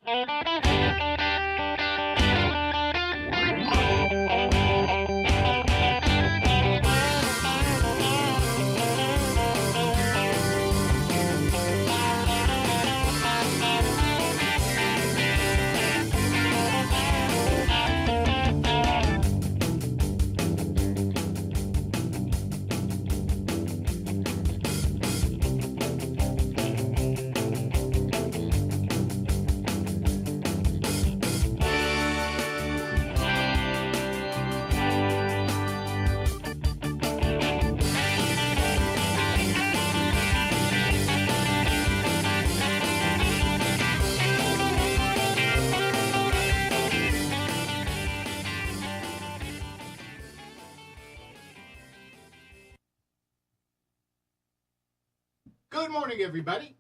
Good morning, everybody.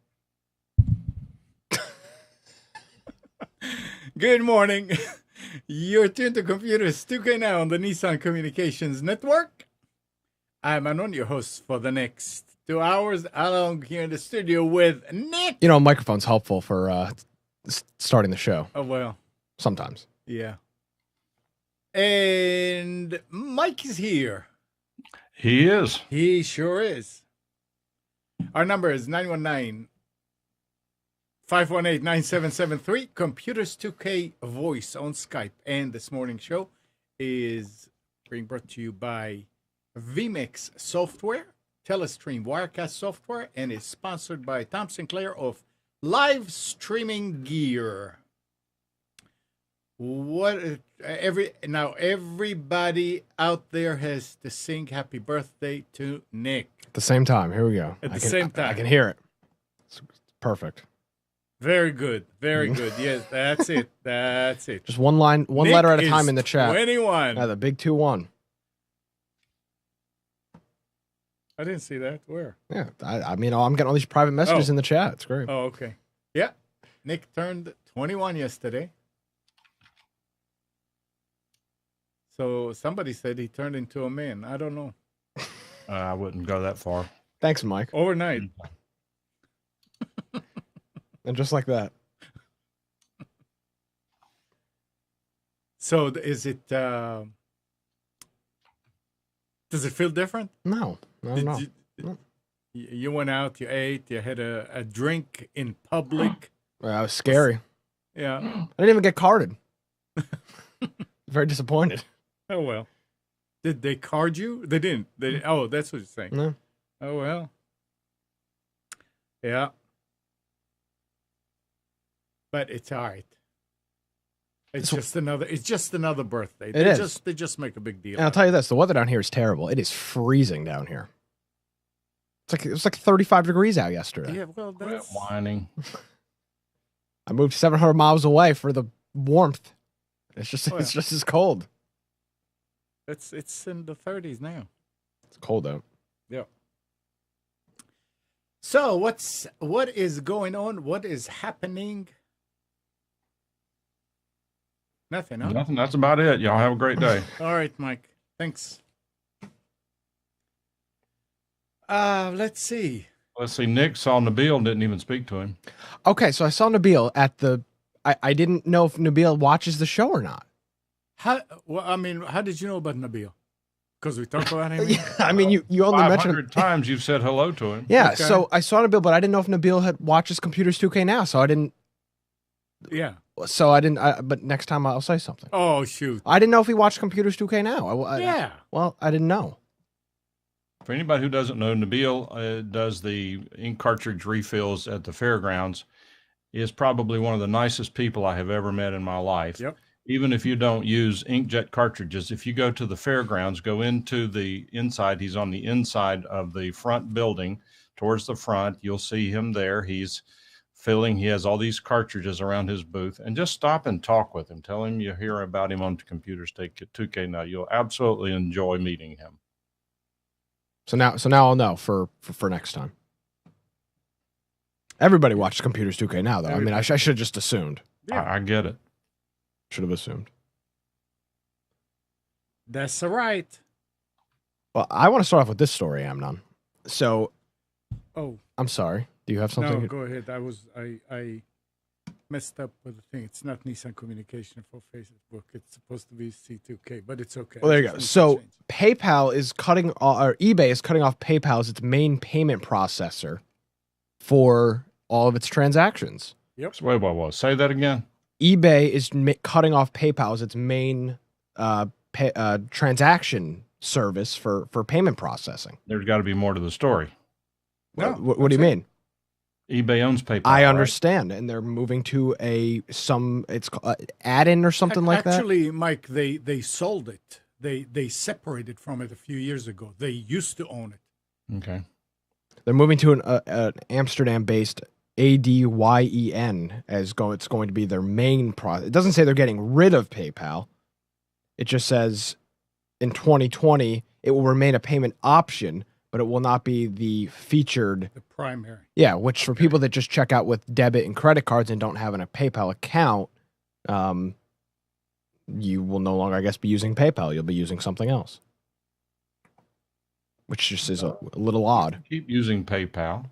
Good morning. You're tuned to Computers 2K now on the Nissan Communications Network. I'm Anon, your host for the next 2 hours, along here in the studio with Nick. You know, a microphone's helpful for starting the show. Oh, well. Sometimes. Yeah. And Mike is here. He is. He sure is. Our number is 919-518-9773. Computers 2K voice on Skype. And this morning's show is being brought to you by vMix Software, Telestream Wirecast Software, and is sponsored by Tom Sinclair of Live Streaming Gear. Everybody out there has to sing happy birthday to Nick. At the same time. Here we go. At the same time. I can hear it. It's perfect. Very good. Very good. Yes, that's it. That's it. Just one letter at a time in the chat. 21. The big 2-1. I didn't see that. Where? Yeah. I'm getting all these private messages in the chat. It's great. Oh, okay. Yeah. Nick turned 21 yesterday. So somebody said he turned into a man. I don't know. I wouldn't go that far. Thanks, Mike. Overnight. And just like that. So is it, does it feel different? No. No. You went out, you ate, you had a drink in public. Well, it was scary. Yeah. I didn't even get carded. Very disappointed. Oh, well. Did they card you? They didn't. Oh, that's what you're saying. No. Oh, well. Yeah. But it's all right. It's just another birthday. They just make a big deal. And I'll tell you this, the weather down here is terrible. It is freezing down here. It was like 35 degrees out yesterday. Yeah, well, that's Whining. I moved 700 miles away for the warmth. It's just as cold. It's in the 30s now. It's cold out. Yeah. So what is going on? What is happening? Nothing, huh? Nothing. That's about it. Y'all have a great day. All right, Mike. Thanks. Let's see. Nick saw Nabil and didn't even speak to him. Okay, so I saw Nabil at the... I didn't know if Nabil watches the show or not. How did you know about Nabil? Because we talked about him? Yeah, I mean, you only mentioned... 500 times you've said hello to him. Yeah, Okay. So I saw Nabil, but I didn't know if Nabil watches Computers 2K now, so I didn't... Yeah. So I didn't... but next time I'll say something. Oh, shoot. I didn't know if he watched Computers 2K now. Yeah. Well, I didn't know. For anybody who doesn't know, Nabil does the ink cartridge refills at the fairgrounds. He is probably one of the nicest people I have ever met in my life. Yep. Even if you don't use inkjet cartridges, if you go to the fairgrounds, go into the inside, he's on the inside of the front building towards the front. You'll see him there. He's filling. He has all these cartridges around his booth, and just stop and talk with him. Tell him you hear about him on Computers 2K now. You'll absolutely enjoy meeting him. So now I'll know for next time. Everybody watches Computers 2K now, though. I mean, I should have just assumed. Yeah. I get it. Should have assumed. That's all right. Well, I want to start off with this story, Amnon. So, Oh, I'm sorry. Do you have something? no, go ahead. messed up with the thing. It's not Nissan Communication for Facebook. It's supposed to be C2K, but it's okay. Well, there you I go. just So need to change it. PayPal is cutting, or eBay is cutting off PayPal as its main payment processor for all of its transactions. Yep. So wait. Say that again. eBay is cutting off PayPal as its main transaction service for payment processing. There's got to be more to the story. No, What do you that's it. mean? eBay owns PayPal. I right? understand, and they're moving to it's add-in or something like that. Actually, Mike, they sold it. They separated from it a few years ago. They used to own it. Okay. They're moving to an Amsterdam-based ADYEN it's going to be their main product. It doesn't say they're getting rid of PayPal. It just says in 2020 it will remain a payment option, but it will not be the featured. The primary. Yeah, which for people that just check out with debit and credit cards and don't have a PayPal account, you will no longer, I guess, be using PayPal. You'll be using something else, which just is a little odd. Keep using PayPal.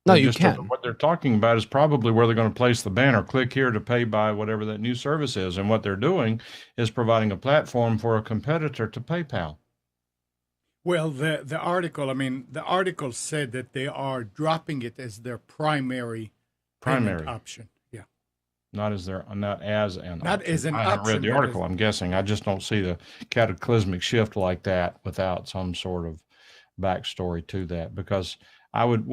No, They you just can. What they're talking about is probably where they're going to place the banner. Click here to pay by whatever that new service is. And what they're doing is providing a platform for a competitor to PayPal. Well, the article said that they are dropping it as their primary payment option. Yeah. Not as an Not option. as an I haven't option, read the but article. I'm guessing. I just don't see the cataclysmic shift like that without some sort of backstory to that. Because I would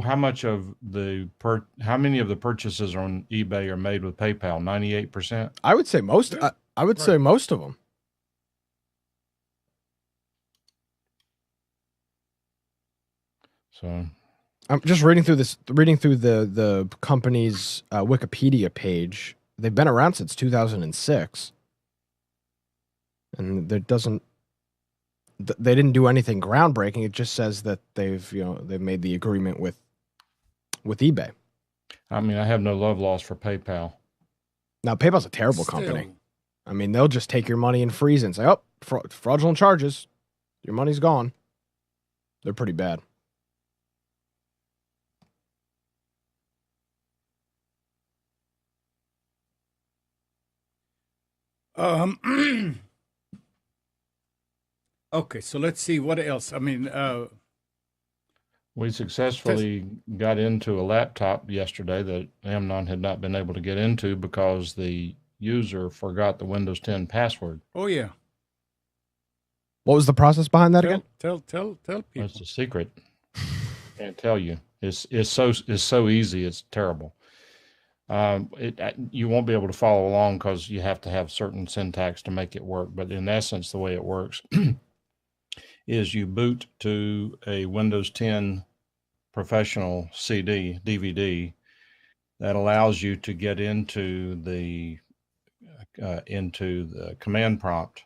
how much of how many of the purchases on eBay are made with PayPal? 98%. I would say most. I would say most of them. So I'm just reading through the company's Wikipedia page. They've been around since 2006, and they didn't do anything groundbreaking. It just says that they've made the agreement with eBay. I mean, I have no love lost for PayPal. Now, PayPal's a terrible company. I mean, they'll just take your money and freeze it and say, "Oh, fraudulent charges, your money's gone." They're pretty bad. Okay, so let's see what else. I mean, We successfully got into a laptop yesterday that Amnon had not been able to get into because the user forgot the Windows 10 password. oh yeah. What was the process behind that again? Tell people. That's a secret. Can't tell you. It's so easy. It's terrible. You won't be able to follow along because you have to have certain syntax to make it work. But in essence, the way it works is you boot to a Windows 10 professional DVD that allows you to get into the command prompt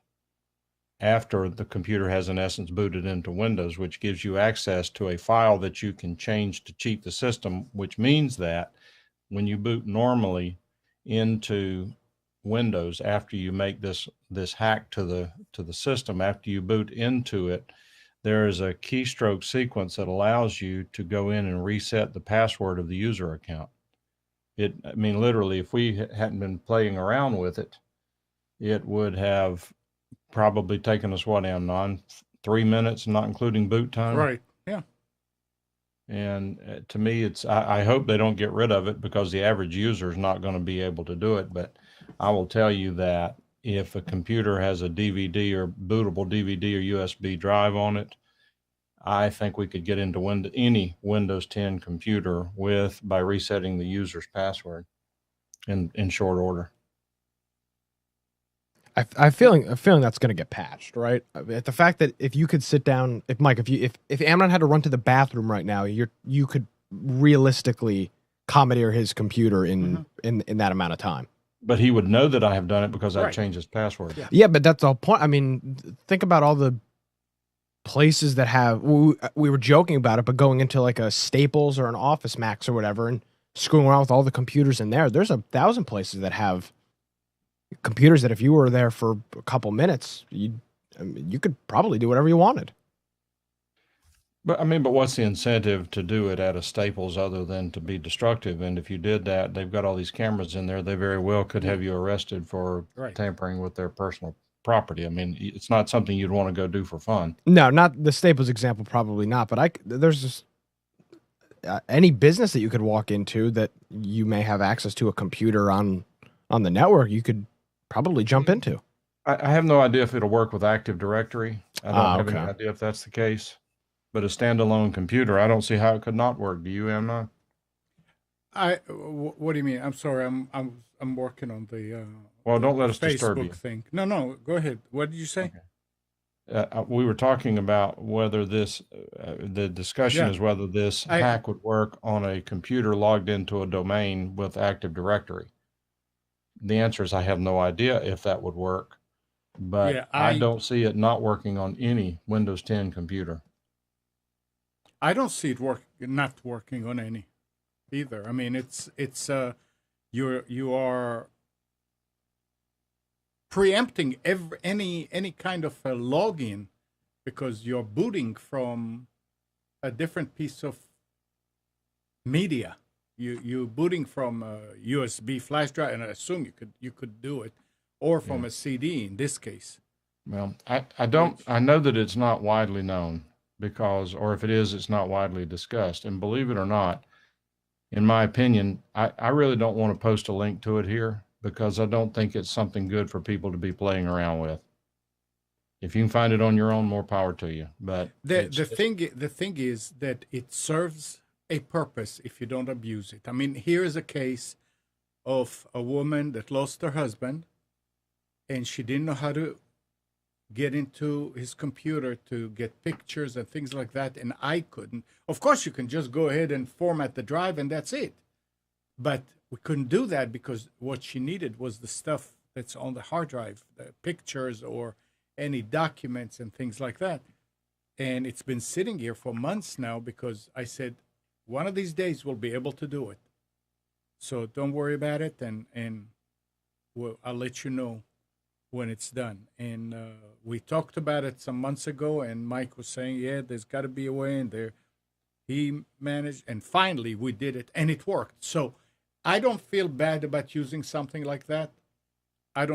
after the computer has in essence booted into Windows, which gives you access to a file that you can change to cheat the system, which means that when you boot normally into Windows, after you make this hack to the system, after you boot into it, there is a keystroke sequence that allows you to go in and reset the password of the user account. I mean, literally, if we hadn't been playing around with it, it would have probably taken us, what, Amnon, 3 minutes, not including boot time? Right. Yeah. And to me, I hope they don't get rid of it because the average user is not going to be able to do it. But I will tell you that if a computer has a DVD or bootable DVD or USB drive on it, I think we could get into any Windows 10 computer by resetting the user's password in short order. I feeling that's going to get patched, right? The fact that if you could sit down, if Amnon had to run to the bathroom right now, you could realistically commandeer his computer in that amount of time. But he would know that I have done it because I've Right. changed his password. Yeah, but that's the whole point. I mean, think about all the places that have. We were joking about it, but going into like a Staples or an Office Max or whatever, and screwing around with all the computers in there. There's 1,000 places that have computers that if you were there for a couple minutes, you could probably do whatever you wanted. But what's the incentive to do it at a Staples other than to be destructive? And if you did that, they've got all these cameras in there. They very well could have you arrested for Right. tampering with their personal property. I mean, it's not something you'd want to go do for fun. No, not the Staples example, probably not. But there's just any business that you could walk into that you may have access to a computer on the network, you could probably jump into. I have no idea if it'll work with Active Directory. I don't have any Okay. idea if that's the case. But a standalone computer, I don't see how it could not work. Do you, Emma? What do you mean? I'm sorry. I'm working on the Well, don't let us disturb you. Facebook thing. No. Go ahead. What did you say? We were talking about whether the discussion Yeah. is whether this hack would work on a computer logged into a domain with Active Directory. The answer is I have no idea if that would work, but Yeah, I don't see it not working on any Windows 10 computer. I don't see it not working on any either. I mean, it's you are preempting any kind of a login because you're booting from a different piece of media. You booting from a USB flash drive, and I assume you could do it, or from a CD in this case. Well, I know that it's not widely known because, or if it is, it's not widely discussed. And believe it or not, in my opinion, I really don't want to post a link to it here because I don't think it's something good for people to be playing around with. If you can find it on your own, more power to you. But the thing is that it serves a purpose if you don't abuse it. I mean, here is a case of a woman that lost her husband, and she didn't know how to get into his computer to get pictures and things like that, and I couldn't. Of course, you can just go ahead and format the drive, and that's it. But we couldn't do that because what she needed was the stuff that's on the hard drive, the pictures or any documents and things like that. And it's been sitting here for months now because I said, one of these days we'll be able to do it. So don't worry about it, and I'll let you know when it's done. And we talked about it some months ago, and Mike was saying, yeah, there's got to be a way, and he managed, and finally we did it, and it worked. So I don't feel bad about using something like that. I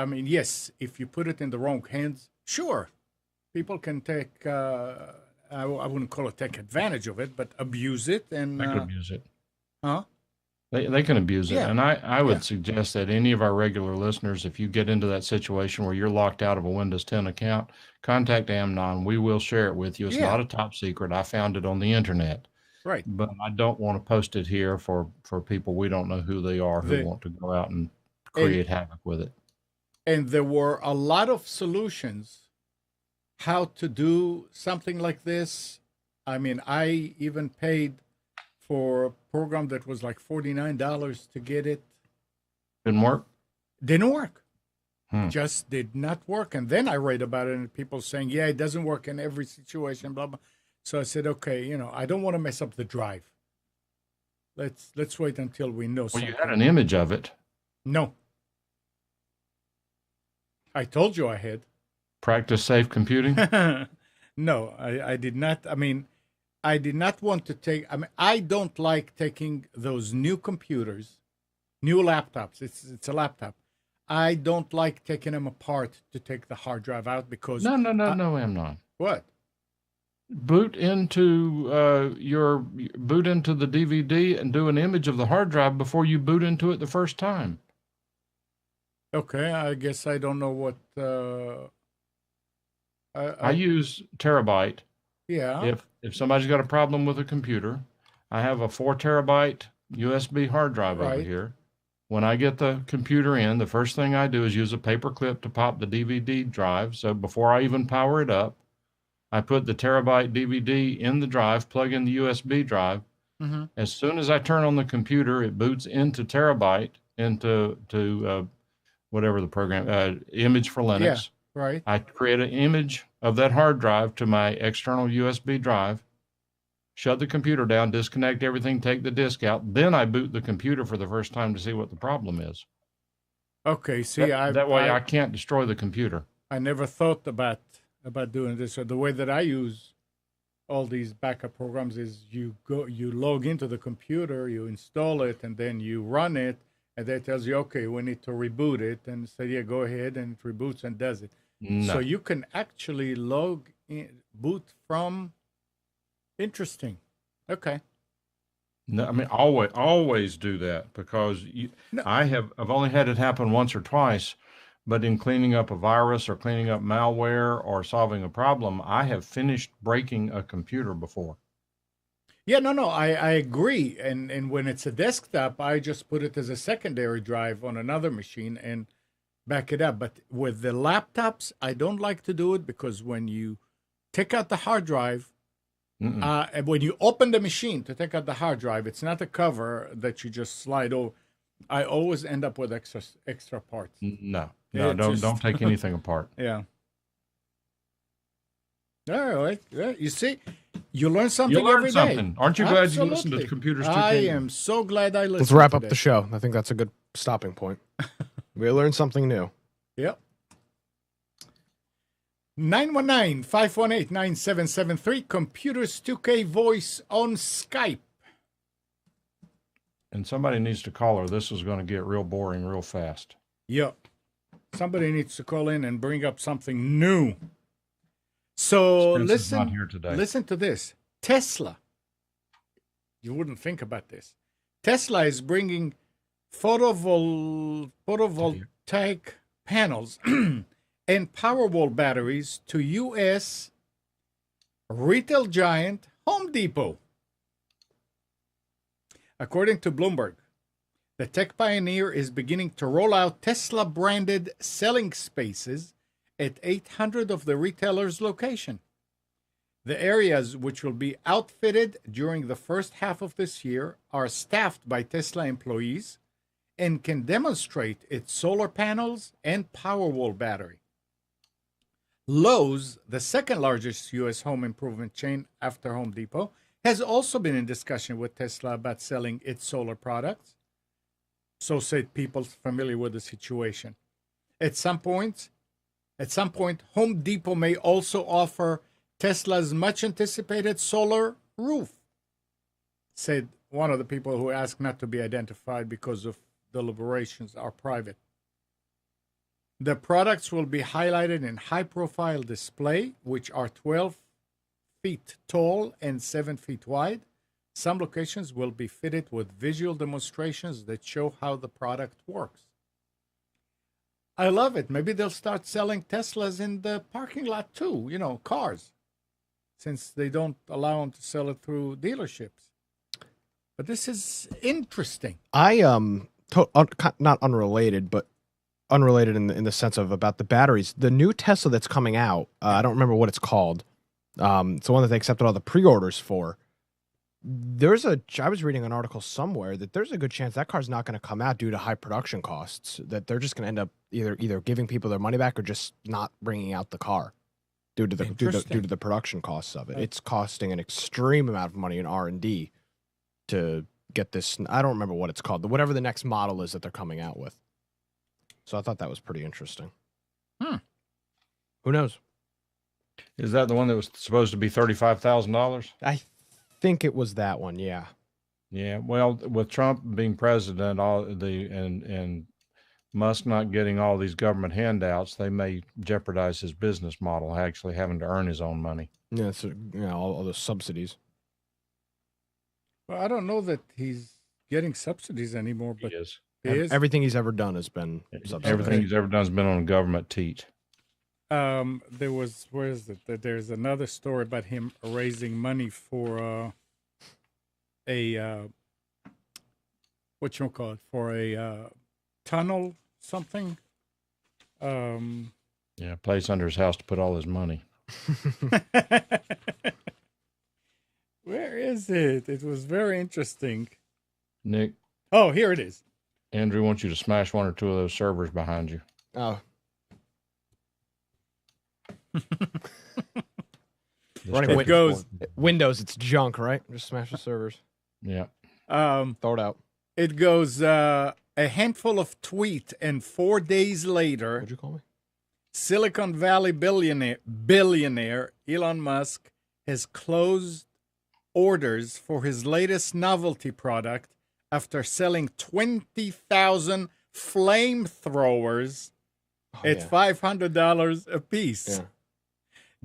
mean, yes, if you put it in the wrong hands, sure, people can take, I wouldn't call it take advantage of it, but abuse it. And they could abuse it. Huh? They can abuse it. Yeah. And I would suggest that any of our regular listeners, if you get into that situation where you're locked out of a Windows 10 account, contact Amnon. We will share it with you. It's not a top secret. I found it on the internet. Right. But I don't want to post it here for people we don't know who they are who want to go out and create havoc with it. And there were a lot of solutions how to do something like this. I mean, I even paid for a program that was like $49 to get it. Didn't work? Didn't work. Just did not work. And then I read about it and people saying, yeah, it doesn't work in every situation, blah, blah. So I said, okay, I don't want to mess up the drive. Let's wait until we know something. Well, you had an image of it. No. I told you I had. Practice safe computing? No, I did not. I mean, I did not want to take, I don't like taking those new computers, new laptops. It's a laptop. I don't like taking them apart to take the hard drive out because. No, I'm not. What? Boot into boot into the DVD and do an image of the hard drive before you boot into it the first time. Okay, I guess I don't know what. I use Terabyte. Yeah. If somebody's got a problem with a computer, I have a 4 terabyte USB hard drive over here. When I get the computer in, the first thing I do is use a paper clip to pop the DVD drive. So before I even power it up, I put the terabyte DVD in the drive, plug in the USB drive. Mm-hmm. As soon as I turn on the computer, it boots into Terabyte, into whatever the program, Image for Linux. Yeah, right. I create an image of that hard drive to my external USB drive, shut the computer down, disconnect everything, take the disk out. Then I boot the computer for the first time to see what the problem is. Okay, see, that way I can't destroy the computer. I never thought about doing this. Or the way that I use all these backup programs is you log into the computer, you install it, and then you run it, and that tells you, okay, we need to reboot it, and say, yeah, go ahead, and it reboots and does it. No. So you can actually boot from. Interesting. Okay. No, I mean, always do that because No. I've only had it happen once or twice, but in cleaning up a virus or cleaning up malware or solving a problem, I have finished breaking a computer before. Yeah, no, I agree. And when it's a desktop, I just put it as a secondary drive on another machine and back it up. But with the laptops, I don't like to do it because when you take out the hard drive, and when you open the machine to take out the hard drive, it's not a cover that you just slide over. I always end up with extra parts. No, It don't take anything apart. Yeah. All right. Yeah, you see, you learn something You learn every day. something. Aren't you glad you listened Absolutely. to Computers 2K? I am so glad I listened. Let's wrap up today. the show. I think that's a good stopping point. We learned something new. Yep. 919-518-9773. Computers 2K voice on Skype. And somebody needs to call her. This is going to get real boring real fast. Yep. Somebody needs to call in and bring up something new. So Spence is not listen, here today. listen to this. Tesla. You wouldn't think about this. Tesla is bringing photovoltaic panels and Powerwall batteries to U.S. retail giant Home Depot. According to Bloomberg, the tech pioneer is beginning to roll out Tesla-branded selling spaces at 800 of the retailer's location. The areas which will be outfitted during the first half of this year are staffed by Tesla employees and can demonstrate its solar panels and Powerwall battery. Lowe's, the second largest U.S. home improvement chain after Home Depot, has also been in discussion with Tesla about selling its solar products. So said people familiar with the situation. At some point, Home Depot may also offer Tesla's much anticipated solar roof, said one of the people who asked not to be identified because of deliberations are private. The products will be highlighted in high-profile display, which are 12 feet tall and 7 feet wide. Some locations will be fitted with visual demonstrations that show how the product works. I love it. Maybe they'll start selling Teslas in the parking lot too, cars, since they don't allow them to sell it through dealerships. But this is interesting. Not unrelated, but unrelated in the sense of about the batteries. The new Tesla that's coming out, I don't remember what it's called. It's the one that they accepted all the pre-orders for. I was reading an article somewhere that there's a good chance that car's not going to come out due to high production costs, that they're just going to end up either giving people their money back or just not bringing out the car due to the production costs of it. It's costing an extreme amount of money in R&D to get this. I don't remember what it's called, whatever the next model is that they're coming out with. So I thought that was pretty interesting. Who knows? Is that the one that was supposed to be $35,000? I think it was that one. Yeah. Yeah. Well, with Trump being president, and Musk not getting all these government handouts, they may jeopardize his business model, actually having to earn his own money. Yeah. So all those subsidies. Well, I don't know that he's getting subsidies anymore, but He is. he is. Everything he's ever done has been subsidized. Everything he's ever done has been on a government teat. Where is it? There's another story about him raising money for for a tunnel something. Yeah, place under his house to put all his money. Where is it? It was very interesting. Nick, Oh, here it is. Andrew wants you to smash one or two of those servers behind you. Oh, running It goes. Windows, it's junk, right? Just smash the servers. Yeah. Throw it out. It goes a handful of tweet, and 4 days later, What'd you call me? Silicon Valley billionaire Elon Musk has closed orders for his latest novelty product after selling 20,000 flamethrowers at $500 a piece. Yeah.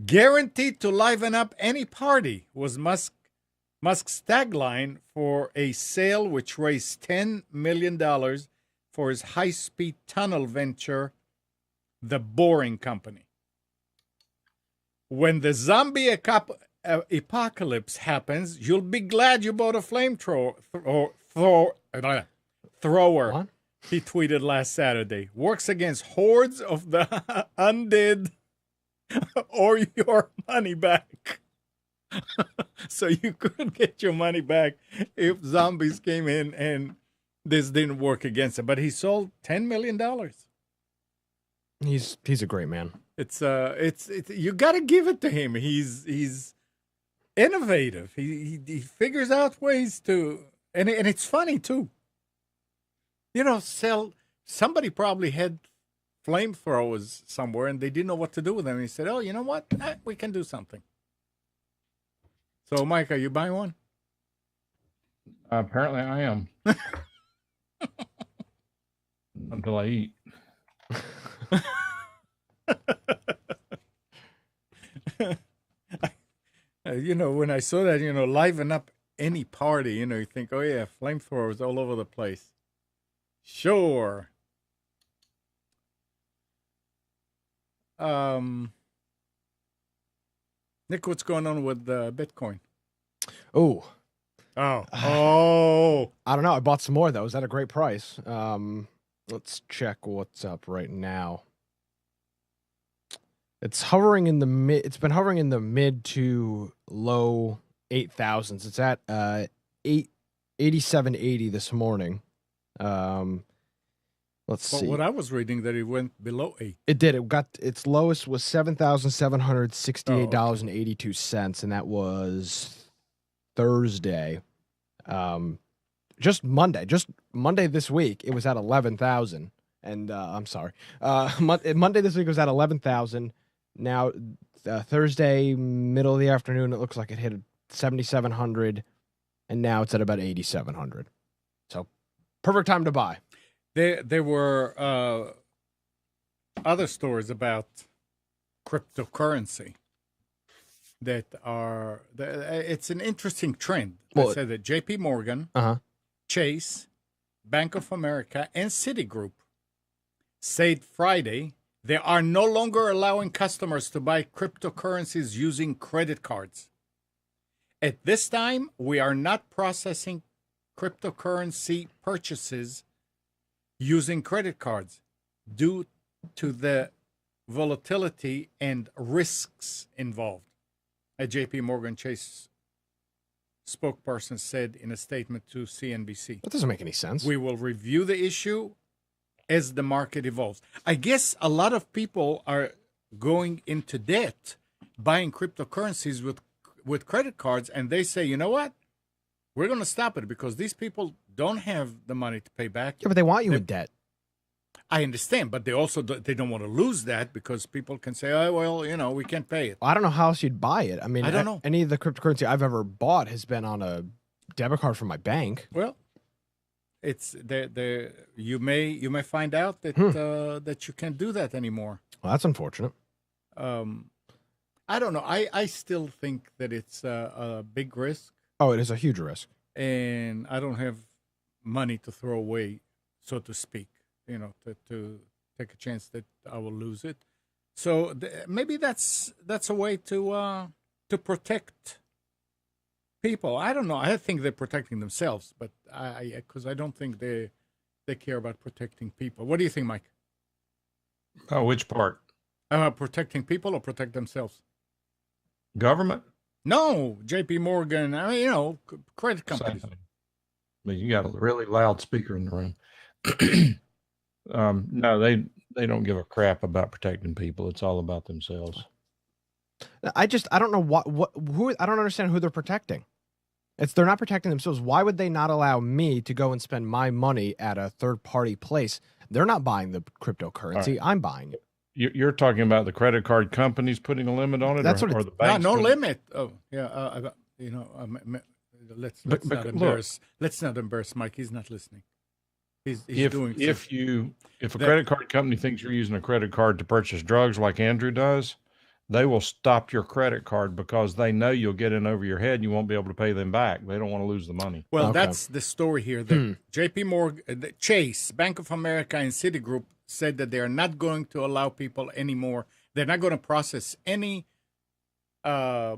Guaranteed to liven up any party was Musk's tagline for a sale which raised $10 million for his high-speed tunnel venture, the Boring Company. When the zombie apocalypse happens, you'll be glad you bought a flamethrower. What? He tweeted last Saturday. Works against hordes of the undead or your money back. So you couldn't get your money back if zombies came in and this didn't work against him. But he sold $10 million. He's a great man. It's you got to give it to him. He's innovative. He figures out ways to, and it's funny too. You know, somebody probably had flamethrowers somewhere and they didn't know what to do with them. And he said, "Oh, you know what? We can do something." So, Mike, are you buying one? Apparently, I am. Until I eat. You know, when I saw that, liven up any party, you think, oh, yeah, flamethrowers all over the place. Sure. Nick, what's going on with Bitcoin? Oh. Oh. I don't know. I bought some more, though. Is that a great price? Let's check what's up right now. It's hovering in the mid. It's been hovering in the mid to low 8,000s. It's at 8780 this morning. Let's see. What I was reading that it went below 8. It did. It got its lowest was $7,768.82, and that was Thursday. Just Monday this week, it was at 11,000. And I'm sorry, Monday this week was at 11,000. Now Thursday, middle of the afternoon, it looks like it hit 7,700, and now it's at about 8,700. So, perfect time to buy. There were other stories about cryptocurrency that are. It's an interesting trend. Well, said that J.P. Morgan, Chase, Bank of America, and Citigroup said Friday they are no longer allowing customers to buy cryptocurrencies using credit cards. At this time, we are not processing cryptocurrency purchases using credit cards due to the volatility and risks involved. A JP Morgan Chase spokesperson said in a statement to CNBC. That doesn't make any sense. We will review the issue as the market evolves. I guess a lot of people are going into debt buying cryptocurrencies with credit cards, and they say, you know what? We're going to stop it because these people don't have the money to pay back. Yeah, but they want you in debt. I understand, but they don't want to lose that because people can say, oh, well, we can't pay it. I don't know how else you'd buy it. I mean, I don't know. Any of the cryptocurrency I've ever bought has been on a debit card from my bank. Well, it's there. You may find out that that you can't do that anymore. Well, that's unfortunate. I don't know. I still think that it's a big risk. Oh, it is a huge risk. And I don't have money to throw away, so to speak, to take a chance that I will lose it. So maybe that's a way to protect people. I don't know. I think they're protecting themselves, but because I don't think they care about protecting people. What do you think, Mike? Oh, which part? Protecting people or protect themselves? Government? No, J.P. Morgan. Credit companies. But you got a really loud speaker in the room. No, they don't give a crap about protecting people. It's all about themselves. I don't know who I don't understand who they're protecting. They're not protecting themselves. Why would they not allow me to go and spend my money at a third party place? They're not buying the cryptocurrency. Right. I'm buying it. You're talking about the credit card companies putting a limit on it, That's what or it's the No, banks? no doing it? limit. Oh, yeah. Let's But, not look, embarrass. Let's not embarrass Mike. He's not listening. He's if doing if something. you if a That credit card company thinks you're using a credit card to purchase drugs like Andrew does, they will stop your credit card because they know you'll get in over your head and you won't be able to pay them back. They don't want to lose the money. Well, Okay. that's the story here. That J.P. Morgan, Chase, Bank of America, and Citigroup said that they are not going to allow people anymore. They're not going to process any uh,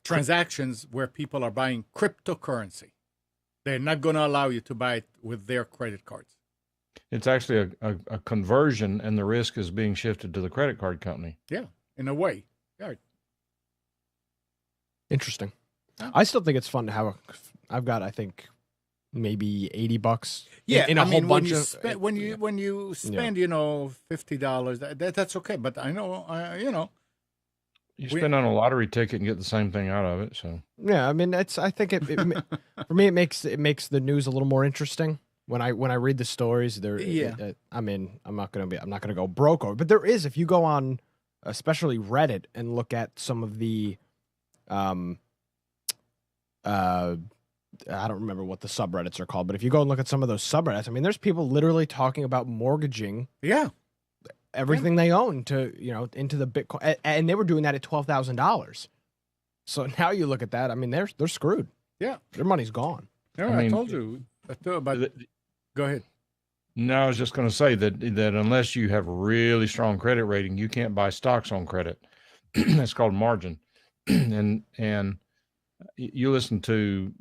transactions where people are buying cryptocurrency. They're not going to allow you to buy it with their credit cards. It's actually a conversion, and the risk is being shifted to the credit card company. Yeah, in a way. Yeah. Interesting. Yeah. I still think it's fun to have I've got, I think, maybe $80 Yeah, in a whole bunch when you of spend, when you spend, $50, that's okay. But I know, You We- spend on a lottery ticket and get the same thing out of it. So yeah, I mean, I think for me, it makes the news a little more interesting. When I read the stories, Yeah. I mean, I'm not gonna go broke over, but there is, if you go on, especially Reddit, and look at some of the, I don't remember what the subreddits are called, but if you go and look at some of those subreddits, I mean, there's people literally talking about mortgaging yeah. everything they own to, into the Bitcoin, and they were doing that at $12,000. So now you look at that, I mean, they're screwed. Yeah. Their money's gone. No, I I mean- told you. But go ahead. no, I was just going to say that unless you have really strong credit rating, you can't buy stocks on credit. That's called margin. and you listen to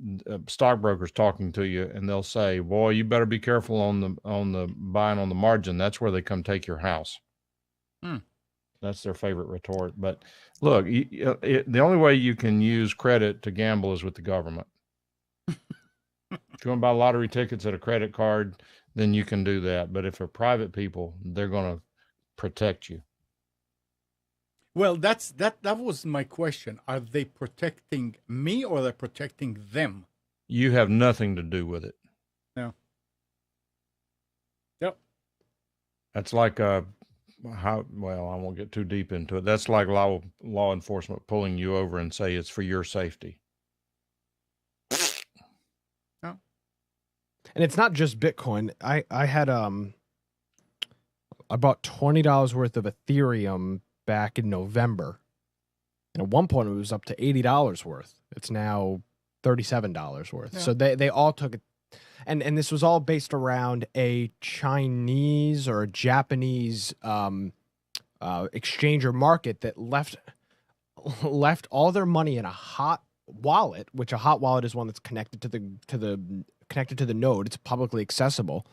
stockbrokers talking to you, and they'll say, "Boy, you better be careful on the buying on the margin. That's where they come take your house." That's their favorite retort. But look, the only way you can use credit to gamble is with the government. If you want to buy lottery tickets at a credit card, then you can do that. But if they're private people, they're going to protect you. Well, that was my question. Are they protecting me or are they protecting them? You have nothing to do with it. No. Yep. That's like I won't get too deep into it. That's like law enforcement pulling you over and say it's for your safety. And it's not just Bitcoin. I had I bought $20 worth of Ethereum back in November. And at one point it was up to $80 worth. It's now $37 worth. Yeah. So they all took it, and this was all based around a Chinese or a Japanese exchange or market that left all their money in a hot wallet, which a hot wallet is one that's connected to the node. It's publicly accessible.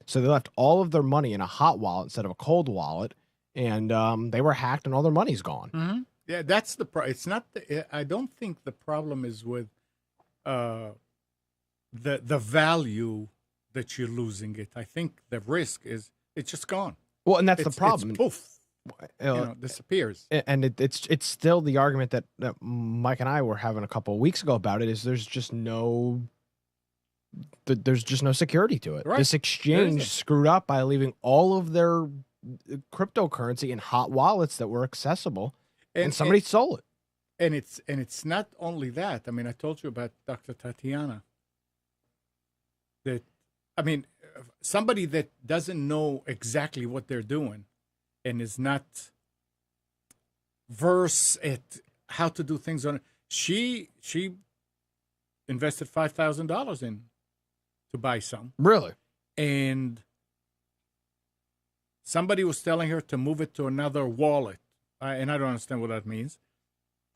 So they left all of their money in a hot wallet instead of a cold wallet, and they were hacked, and all their money's gone. Mm-hmm. Yeah, that's the problem. It's not. I don't think the problem is with the value that you're losing it. I think the risk is it's just gone. Well, and that's It's the problem. It's poof. Disappears. And it's still the argument that Mike and I were having a couple of weeks ago about it. Is there's just no security to it. Right. This There exchange isn't. screwed up by leaving all of their cryptocurrency in hot wallets that were accessible, and somebody stole it. And it's not only that. I mean, I told you about Dr. Tatiana. Somebody that doesn't know exactly what they're doing and is not versed at how to do things on it. She invested $5,000 in to buy some, Really? and somebody was telling her to move it to another wallet, and I don't understand what that means.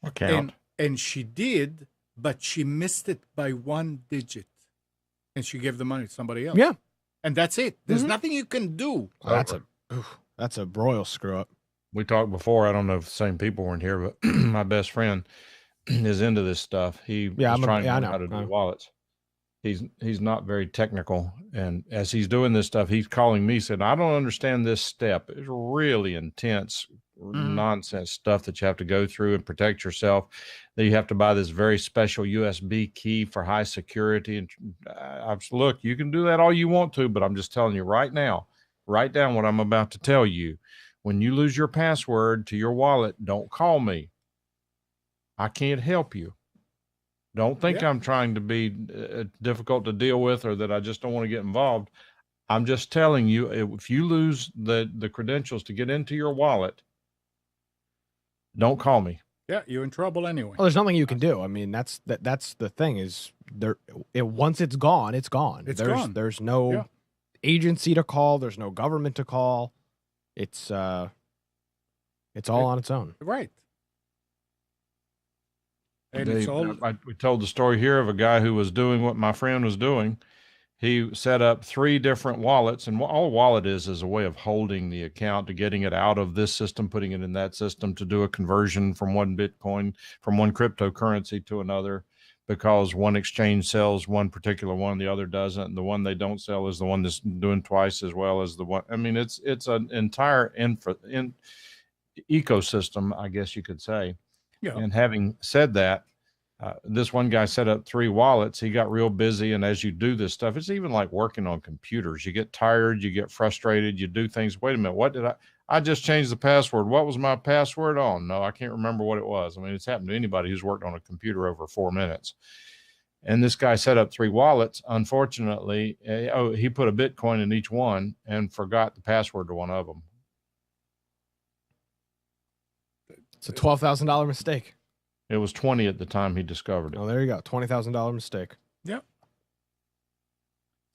Account. And she did, but she missed it by one digit, and she gave the money to somebody else. Yeah. And that's it. There's Mhm. nothing you can do. That's a royal screw up. We talked before. I don't know if the same people weren't here, but my best friend is into this stuff. He was trying to I learn know. how to do I know. wallets. He's not very technical, and as he's doing this stuff, he's calling me, said, "I don't understand this step. It's really intense, nonsense stuff that you have to go through and protect yourself. That you have to buy this very special USB key for high security." And look, you can do that all you want to, but I'm just telling you right now, write down what I'm about to tell you. When you lose your password to your wallet, don't call me. I can't help you. Don't think I'm trying to be difficult to deal with or that I just don't want to get involved. I'm just telling you, if you lose the credentials to get into your wallet, don't call me. Yeah, you're in trouble anyway. Well, there's nothing you can do. I mean, that's the thing is once it's gone, it's gone. There's no agency to call. There's no government to call. It's all on its own. Right. And we told the story here of a guy who was doing what my friend was doing. He set up 3 different wallets, and all a wallet is a way of holding the account, to getting it out of this system, putting it in that system, to do a conversion from one Bitcoin, from one cryptocurrency to another, because one exchange sells one particular one, the other doesn't. And the one they don't sell is the one that's doing twice as well as the one. I mean, it's an entire ecosystem, I guess you could say. Yeah. And having said that, this one guy set up 3 wallets. He got real busy. And as you do this stuff, it's even like working on computers. You get tired, you get frustrated, you do things. Wait a minute, what did I just changed the password. What was my password? Oh, no, I can't remember what it was. I mean, it's happened to anybody who's worked on a computer over 4 minutes. And this guy set up 3 wallets. Unfortunately, he put a Bitcoin in each one and forgot the password to one of them. It's a $12,000 mistake. It was 20 at the time he discovered it. Oh, there you go. $20,000 mistake. Yep.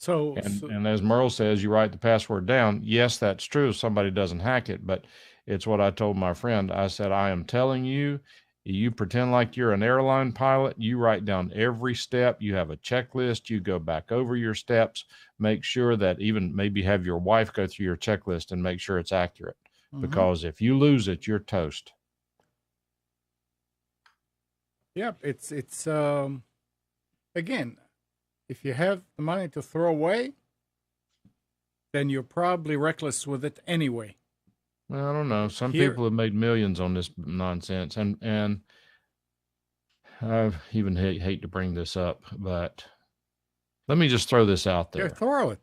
And as Merle says, you write the password down. Yes, that's true. Somebody doesn't hack it, but it's what I told my friend. I said, I am telling you, you pretend like you're an airline pilot. You write down every step. You have a checklist. You go back over your steps. Make sure that even maybe have your wife go through your checklist and make sure it's accurate. Mm-hmm. Because if you lose it, you're toast. Yeah, it's again, if you have the money to throw away, then you're probably reckless with it anyway. Well, I don't know. Some people have made millions on this nonsense, and I even hate to bring this up, but let me just throw this out there. Yeah, throw it.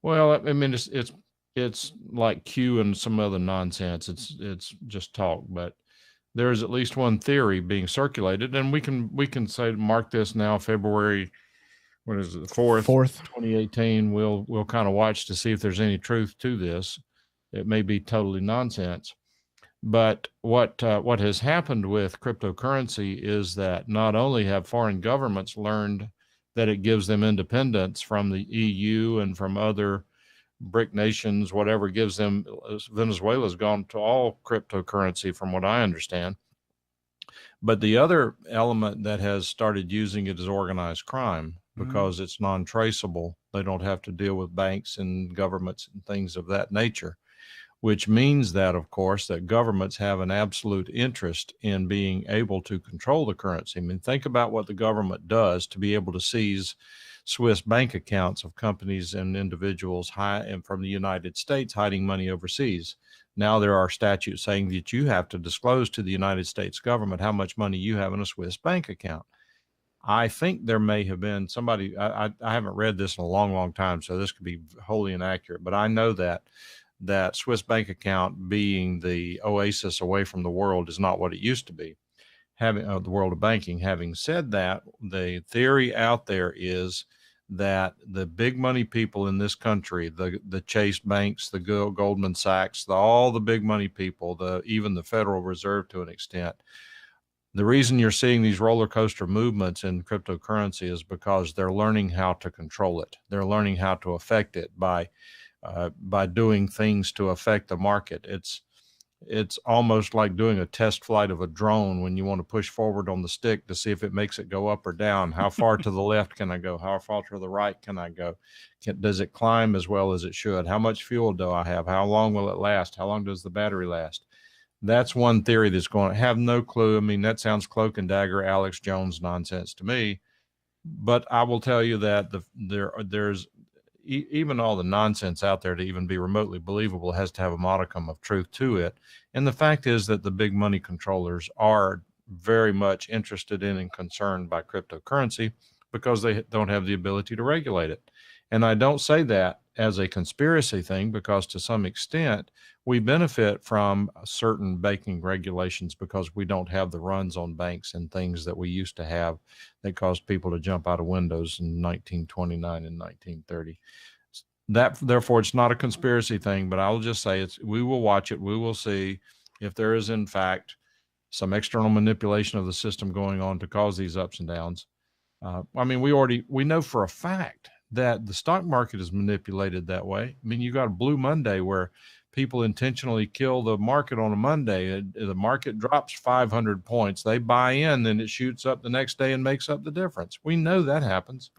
Well, I mean, it's like Q and some other nonsense. It's just talk, but there is at least one theory being circulated, and we can say, mark this now, February, what is it, 4th, 2018. We'll kind of watch to see if there's any truth to this. It may be totally nonsense, but what has happened with cryptocurrency is that not only have foreign governments learned that it gives them independence from the EU and from other BRIC nations, whatever gives them. Venezuela's gone to all cryptocurrency, from what I understand. But the other element that has started using it is organized crime, because it's non-traceable. They don't have to deal with banks and governments and things of that nature, which means that, of course, that governments have an absolute interest in being able to control the currency. I mean, think about what the government does to be able to seize Swiss bank accounts of companies and individuals and from the United States hiding money overseas. Now there are statutes saying that you have to disclose to the United States government how much money you have in a Swiss bank account. I think there may have been somebody, I haven't read this in a long, long time, so this could be wholly inaccurate, but I know that Swiss bank account, being the oasis away from the world, is not what it used to be. The world of banking. Having said that, the theory out there is that the big money people in this country, the Chase banks, the Goldman Sachs, all the big money people, even the Federal Reserve to an extent, the reason you're seeing these roller coaster movements in cryptocurrency is because they're learning how to control it. They're learning how to affect it by doing things to affect the market. It's almost like doing a test flight of a drone when you want to push forward on the stick to see if it makes it go up or down. How far to the left can I go? How far to the right can I go? Does it climb as well as it should? How much fuel do I have? How long will it last? How long does the battery last? That's one theory that's going to have no clue. I mean, that sounds cloak and dagger, Alex Jones nonsense to me. But I will tell you that there's even all the nonsense out there to even be remotely believable has to have a modicum of truth to it. And the fact is that the big money controllers are very much interested in and concerned by cryptocurrency because they don't have the ability to regulate it. And I don't say that as a conspiracy thing because to some extent we benefit from certain banking regulations because we don't have the runs on banks and things that we used to have that caused people to jump out of windows in 1929 and 1930. That therefore it's not a conspiracy thing, but I'll just say we will watch it. We will see if there is in fact some external manipulation of the system going on to cause these ups and downs. I mean, we know for a fact that the stock market is manipulated that way. I mean, you got a Blue Monday where people intentionally kill the market on a Monday. The market drops 500 points. They buy in, then it shoots up the next day and makes up the difference. We know that happens.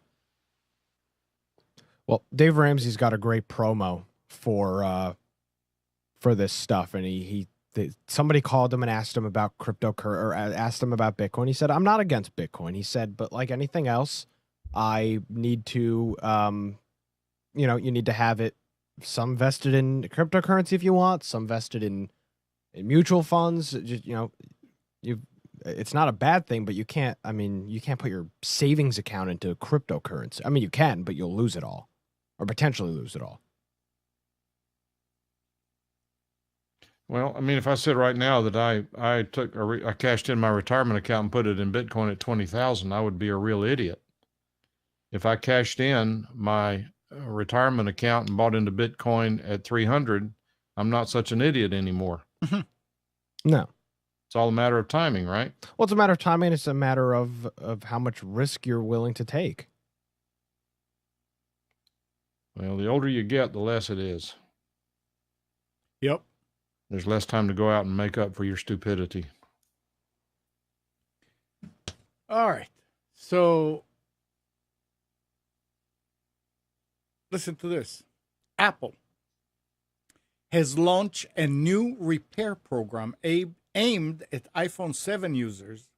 Well, Dave Ramsey's got a great promo for this stuff, and somebody called him and asked him about cryptocurrency or asked him about Bitcoin. He said, "I'm not against Bitcoin." He said, "But like anything else, I need to, you need to have it some vested in cryptocurrency if you want, some vested in mutual funds. Just, it's not a bad thing, but you can't put your savings account into cryptocurrency. I mean, you can, but you'll lose it all or potentially lose it all." Well, I mean, if I said right now that I cashed in my retirement account and put it in Bitcoin at 20,000, I would be a real idiot. If I cashed in my retirement account and bought into Bitcoin at 300, I'm not such an idiot anymore. No. It's all a matter of timing, right? Well, it's a matter of timing. It's a matter of how much risk you're willing to take. Well, the older you get, the less it is. Yep. There's less time to go out and make up for your stupidity. All right. So listen to this. Apple has launched a new repair program aimed at iPhone 7 users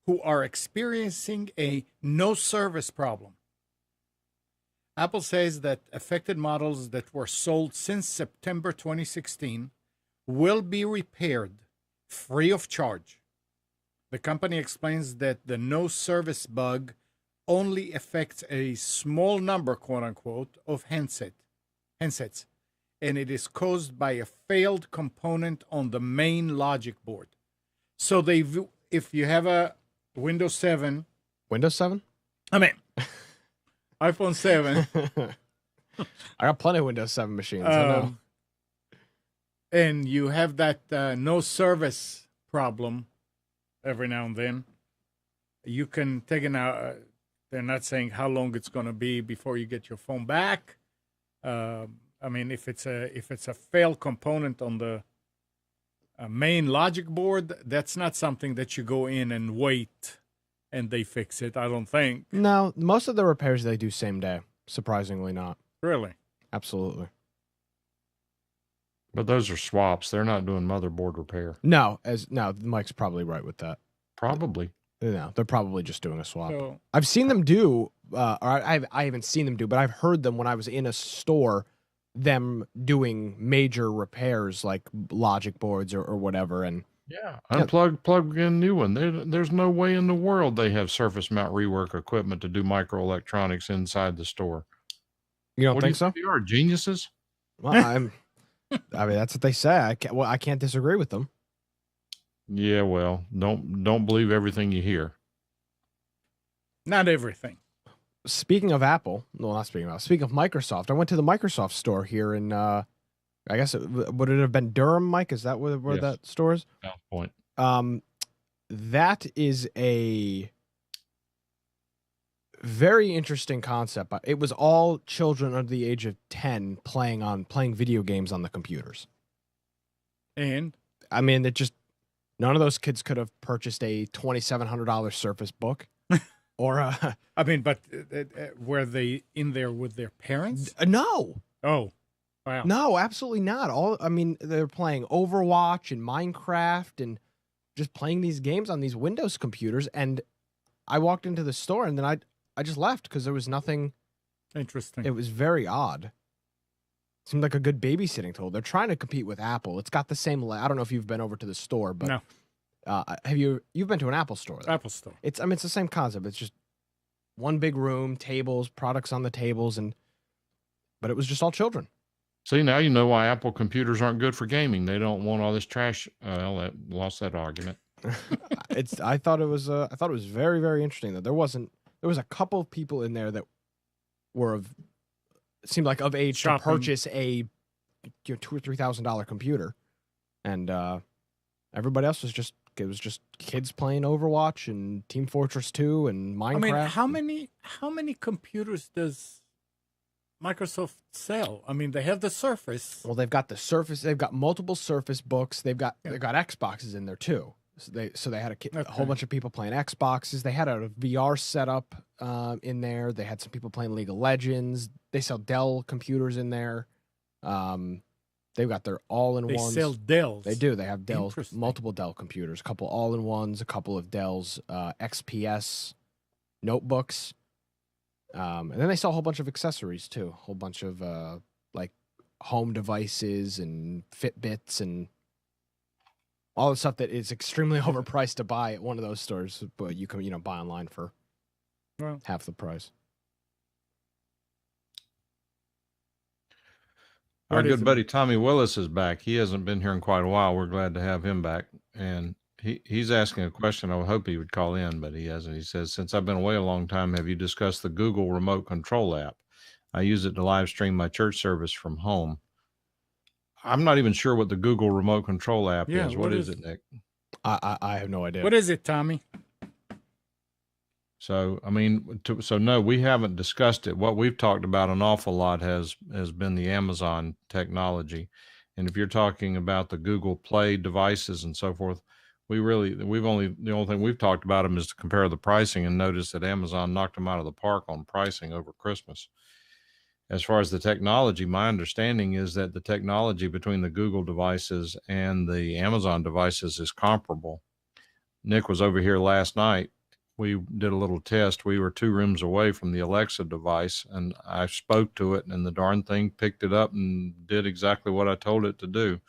who are experiencing a no service problem. Apple says that affected models that were sold since September 2016 will be repaired free of charge. The company explains that the no service bug only affects a small number, quote unquote, of handsets, and it is caused by a failed component on the main logic board. So if you have a Windows 7, Windows 7? iPhone 7. I got plenty of Windows 7 machines. I know. And you have that no service problem every now and then, you can take it out. They're not saying how long it's going to be before you get your phone back. If it's a failed component on the main logic board, that's not something that you go in and wait and they fix it. I don't think. No, most of the repairs they do same day. Surprisingly not. Really? Absolutely. But those are swaps. They're not doing motherboard repair. No, Mike's probably right with that. Probably. No, they're probably just doing a swap. So, I've seen them do, or I haven't seen them do, but I've heard them when I was in a store, them doing major repairs like logic boards or whatever. And yeah, unplug, plug in a new one. There's no way in the world they have surface mount rework equipment to do microelectronics inside the store. You don't think so? They are geniuses. Well, that's what they say. I can't disagree with them. Yeah, well, don't believe everything you hear. not everything. Speaking of Apple, speaking of Microsoft, I went to the Microsoft store here in, I guess, would it have been Durham, Mike? Is that where Yes. that store is? South Point. That is a very interesting concept. It was all children under the age of 10 playing video games on the computers. And I mean, none of those kids could have purchased a $2,700 Surface Book, or but were they in there with their parents? No. Oh, wow. No, absolutely not. They're playing Overwatch and Minecraft and just playing these games on these Windows computers. And I walked into the store and then I just left because there was nothing. Interesting. It was very odd. Seemed like a good babysitting tool. They're trying to compete with Apple. It's got the same. I don't know if you've been over to the store, but No. Have you? You've been to an Apple store? Though. Apple Store. It's the same concept. It's just one big room, tables, products on the tables, and but it was just all children. See, now you know why Apple computers aren't good for gaming. They don't want all this trash. Well, lost that argument. I thought it was very, very interesting that there was a couple of people in there that were seemed like of age to purchase a $2,000 or $3,000 computer, and everybody else was just kids playing Overwatch and Team Fortress 2 and Minecraft. I mean, how many computers does Microsoft sell? I mean, they have the Surface. Well, they've got the Surface. They've got multiple Surface books. They've got Xboxes in there too. So they had a whole bunch of people playing Xboxes. They had a VR setup in there. They had some people playing League of Legends. They sell Dell computers in there. They've got their all-in-ones. They sell Dells. They do. They have Dell, multiple Dell computers, a couple all-in-ones, a couple of Dell's XPS notebooks. And then they sell a whole bunch of accessories too. A whole bunch of like home devices and Fitbits and all the stuff that is extremely overpriced to buy at one of those stores, but you can buy online for half the price. Our good buddy Tommy Willis is back. He hasn't been here in quite a while. We're glad to have him back. And he's asking a question. I would hope he would call in, but he hasn't. He says, since I've been away a long time, have you discussed the Google remote control app? I use it to live stream my church service from home. I'm not even sure what the Google remote control app is. What is it, Nick? I have no idea. What is it, Tommy? So, I mean, no, we haven't discussed it. What we've talked about an awful lot has been the Amazon technology. And if you're talking about the Google Play devices and so forth, the only thing we've talked about them is to compare the pricing and notice that Amazon knocked them out of the park on pricing over Christmas. As far as the technology, my understanding is that the technology between the Google devices and the Amazon devices is comparable. Nick was over here last night. We did a little test. We were 2 rooms away from the Alexa device, and I spoke to it, and the darn thing picked it up and did exactly what I told it to do.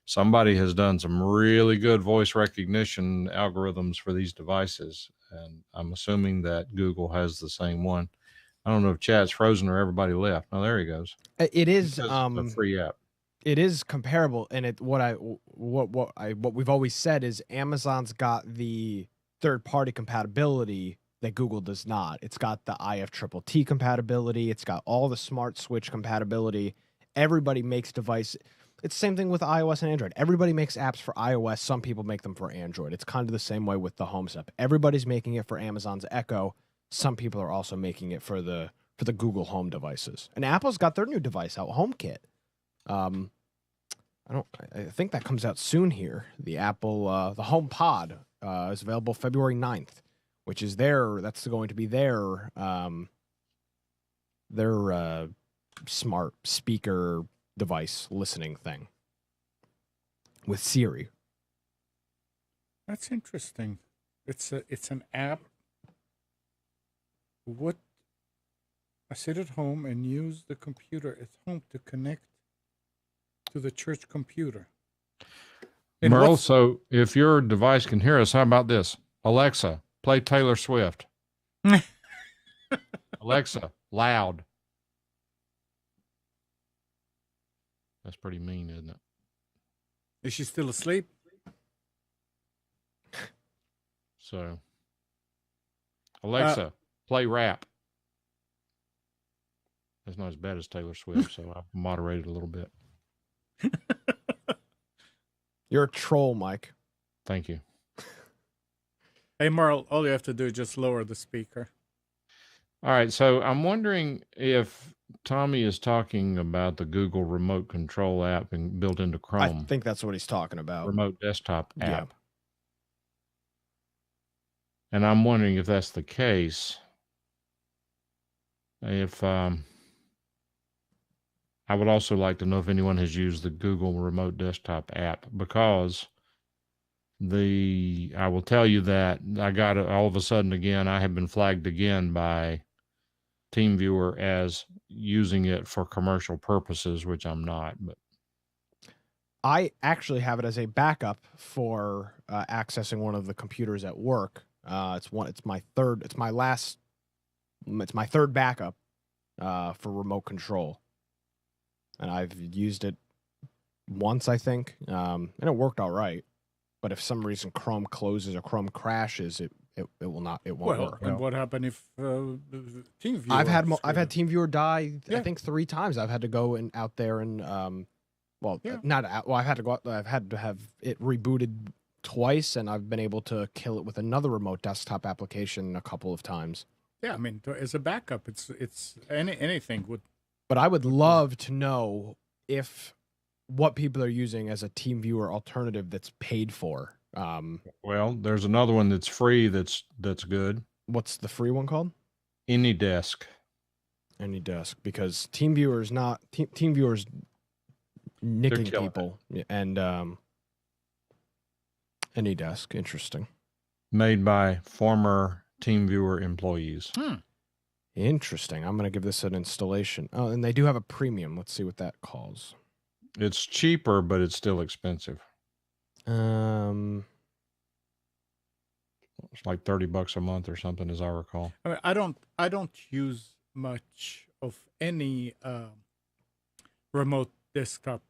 Somebody has done some really good voice recognition algorithms for these devices, and I'm assuming that Google has the same one. I don't know if chat's frozen or everybody left. Oh, there he goes. It is a free app. It is comparable, and what we've always said is Amazon's got the third-party compatibility that Google does not. It's got the IFTTT compatibility. It's got all the smart switch compatibility. Everybody makes device. It's the same thing with iOS and Android. Everybody makes apps for iOS. Some people make them for Android. It's kind of the same way with the Home app. Everybody's making it for Amazon's Echo. Some people are also making it for the Google Home devices. And Apple's got their new device out, HomeKit. I think that comes out soon here. The Apple the HomePod is available February 9th, which is that's going to be their smart speaker device listening thing with Siri. That's interesting. It's an app. I sit at home and use the computer at home to connect to the church computer. Merle, so if your device can hear us, how about this? Alexa, play Taylor Swift. Alexa, loud. That's pretty mean, isn't it? Is she still asleep? So, Alexa, play rap. That's not as bad as Taylor Swift, so I've moderated a little bit. You're a troll, Mike. Thank you. Hey, Merle, all you have to do is just lower the speaker. All right, so I'm wondering if Tommy is talking about the Google remote control app and built into Chrome. I think that's what he's talking about. Remote desktop app. Yeah. And I'm wondering if that's the case. If I would also like to know if anyone has used the Google remote desktop app, because I will tell you that I got it all of a sudden again. I have been flagged again by TeamViewer as using it for commercial purposes, which I'm not. But I actually have it as a backup for accessing one of the computers at work. It's my third backup for remote control. and I've used it once, I think, and it worked all right. But if some reason Chrome closes or Chrome crashes, it won't work. And what happened if TeamViewer? I've had screwed up? TeamViewer die. Yeah. I think 3 times. I've had to go out there and Yeah. not out. Well, I've had to go out. I've had to have it rebooted twice, and I've been able to kill it with another remote desktop application a couple of times. Yeah, I mean, as a backup, it's anything would. But I would love to know if what people are using as a TeamViewer alternative that's paid for. Well, there's another one that's free that's good. What's the free one called? AnyDesk. AnyDesk, because TeamViewer is not TeamViewer's nicking killing people, and AnyDesk, interesting. Made by former TeamViewer employees. Interesting. I'm going to give this an installation. Oh, and they do have a premium. Let's see what that calls. It's cheaper, but it's still expensive. Um, It's like $30 a month or something, as I recall. I mean, I don't use much of any remote desktop.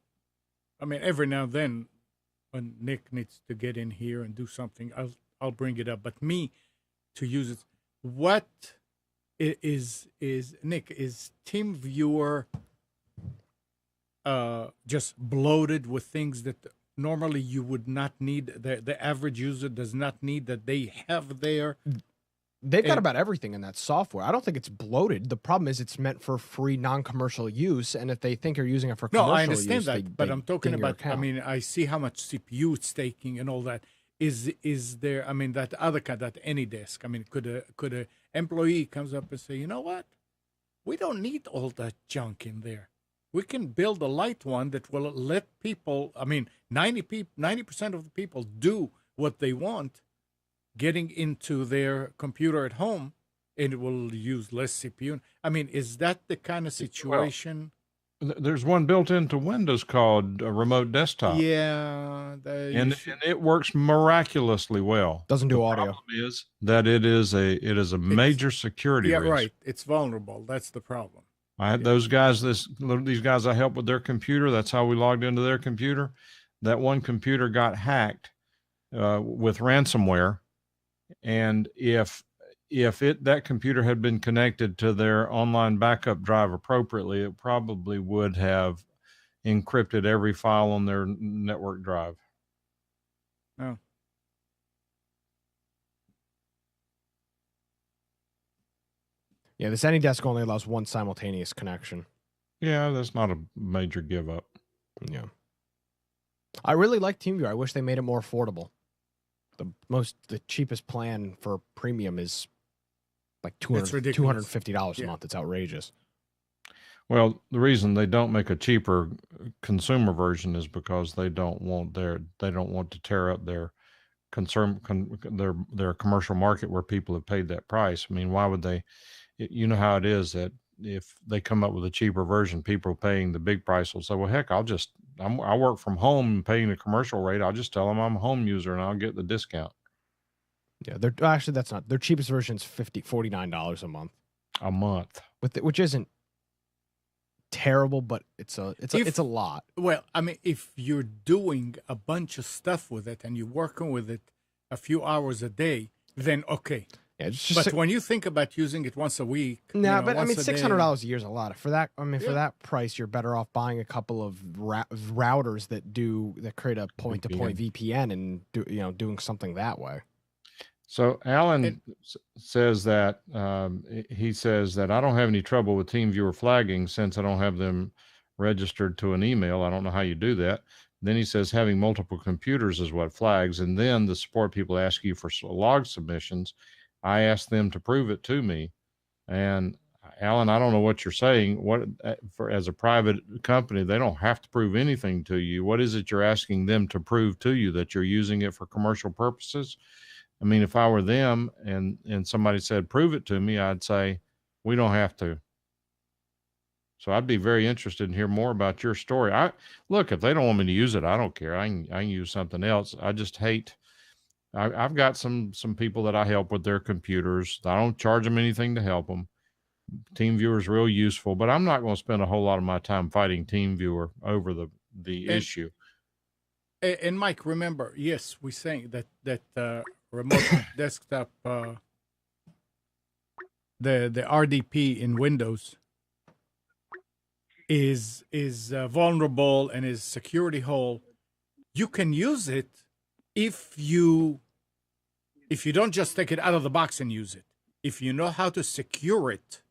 I mean, every now and then, when Nick needs to get in here and do something, I'll bring it up. But me to use it, what is Nick, is TeamViewer just bloated with things that normally you would not need? The average user does not need that they have there. They've got about everything in that software. I don't think it's bloated. The problem is it's meant for free, non-commercial use, and if they think you're using it for commercial No, I understand use, that, but I'm talking ding your about. I account. mean, I see how much CPU it's taking and all that. Is there? I mean, that other kind, that AnyDesk. I mean, could a employee comes up and say, you know what, we don't need all that junk in there. We can build a light one that will let people. I mean, 90% of the people do what they want, getting into their computer at home, and it will use less CPU. I mean, is that the kind of situation? There's one built into Windows called a remote desktop. Yeah, And it works miraculously well. Doesn't do The audio. problem is that it is a major security yeah, risk. right. It's vulnerable. That's the problem. I had those guys, these guys I helped with their computer. That's how we logged into their computer. That one computer got hacked with ransomware, and if that computer had been connected to their online backup drive appropriately, it probably would have encrypted every file on their network drive. Oh. Yeah, this AnyDesk only allows one simultaneous connection. Yeah, that's not a major give up. Yeah. I really like TeamViewer. I wish they made it more affordable. The cheapest plan for premium is like $250 a Yeah. month. It's outrageous. Well, the reason they don't make a cheaper consumer version is because they don't want to tear up their their commercial market where people have paid that price. I mean, why would they? You know how it is that if they come up with a cheaper version, people paying the big price will say, well, heck, I work from home and paying the commercial rate. I'll just tell them I'm a home user and I'll get the discount. Yeah, actually that's not their cheapest version is $49 a month. A month. Which isn't terrible, but it's a lot. Well, I mean, if you're doing a bunch of stuff with it and you're working with it a few hours a day, then okay. Yeah, but when you think about using it once a week, but I mean, $600 a a year is a lot. For that, I mean, for that price, you're better off buying a couple of routers that create a point-to-point VPN and doing something that way. So Alan says that he says that I don't have any trouble with TeamViewer flagging since I don't have them registered to an email. I don't know how you do that. Then he says having multiple computers is what flags. And then the support people ask you for log submissions. I ask them to prove it to me. And Alan, I don't know what you're saying. As a private company, they don't have to prove anything to you. What is it you're asking them to prove to you, that you're using it for commercial purposes? I mean, if I were them and somebody said, prove it to me, I'd say, we don't have to. So I'd be very interested in hear more about your story. Look, if they don't want me to use it, I don't care. I can use something else. I just hate, I've got some people that I help with their computers. I don't charge them anything to help them, TeamViewer is real useful, but I'm not going to spend a whole lot of my time fighting TeamViewer over the issue. And Mike, remember, yes, we're saying that remote desktop, the RDP in Windows is vulnerable and is security hole. You can use it if you don't just take it out of the box and use it. If you know how to secure it,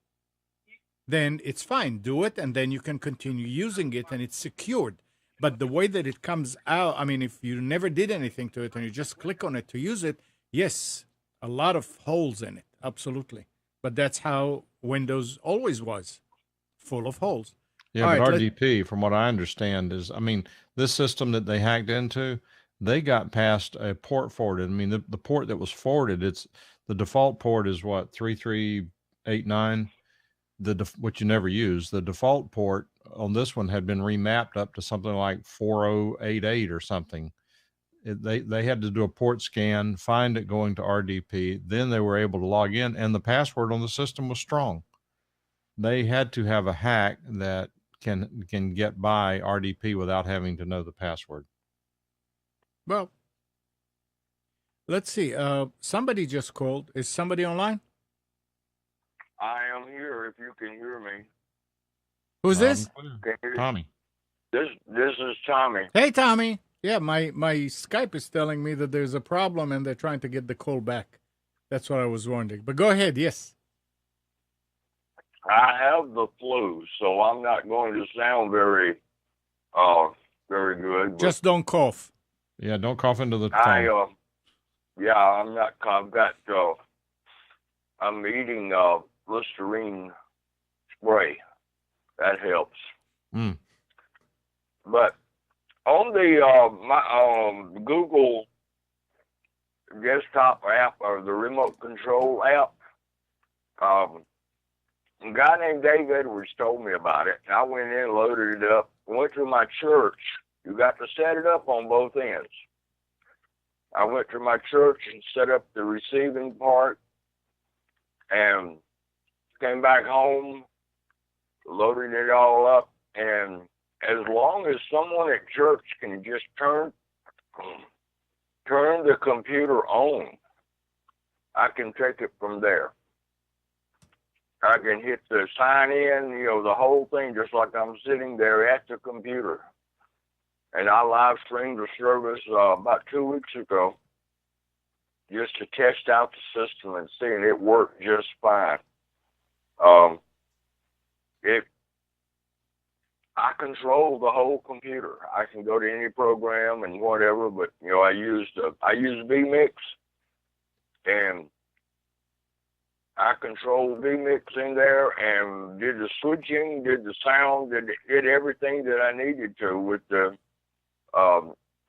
then it's fine. Do it, and then you can continue using it, and it's secured. But the way that it comes out, I mean, if you never did anything to it and you just click on it to use it, yes, a lot of holes in it, absolutely. But that's how Windows always was, full of holes. Yeah, All but right, RDP, from what I understand, is, I mean, this system that they hacked into, they got past a port forwarded. I mean, the port that was forwarded, it's the default port is what, 3389, which you never use. The default port on this one had been remapped up to something like 4088 or something. They had to do a port scan, find it going to RDP, then they were able to log in, and the password on the system was strong. They had to have a hack that can get by RDP without having to know the password. well, let's see. Somebody just called. Is somebody online? I am here if you can hear me. Who's this? Tommy. This is Tommy. Hey, Tommy. Yeah, my Skype is telling me that there's a problem and they're trying to get the call back. That's what I was wondering. But go ahead. Yes. I have the flu, so I'm not going to sound very good. Just don't cough. Yeah, don't cough into the phone. I'm not. I'm eating Listerine spray. That helps. Mm. But on the my Google desktop app or the remote control app, a guy named Dave Edwards told me about it. I went in, loaded it up, went to my church. You got to set it up on both ends. I went to my church and set up the receiving part and came back home, loaded it all up, and as long as someone at church can just turn the computer on, I can take it from there. I can hit the sign in, the whole thing, just like I'm sitting there at the computer. And I live streamed the service about 2 weeks ago just to test out the system and see, and it worked just fine. I control the whole computer. I can go to any program and whatever, but I use vMix, and I controlled vMix in there and did the switching, did the sound, did everything that I needed to with the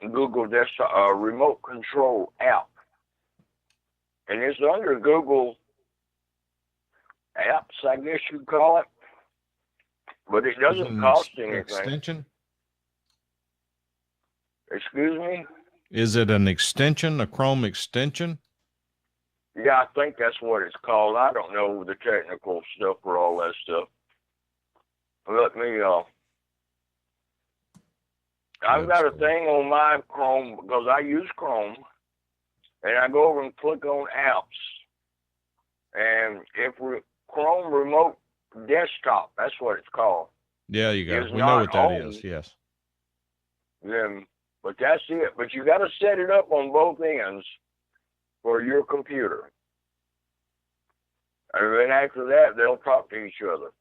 Google Desktop remote control app. And it's under Google Apps, I guess you'd call it. But it doesn't cost anything. Extension? Excuse me? Is it an extension, a Chrome extension? Yeah, I think that's what it's called. I don't know the technical stuff for all that stuff. Let me, I've got a thing on my Chrome, because I use Chrome, and I go over and click on apps. And if Chrome Remote Desktop, that's what it's called. Yeah, you go. We know what that is, yes. Then, but that's it. But you got to set it up on both ends for your computer. And then after that, they'll talk to each other.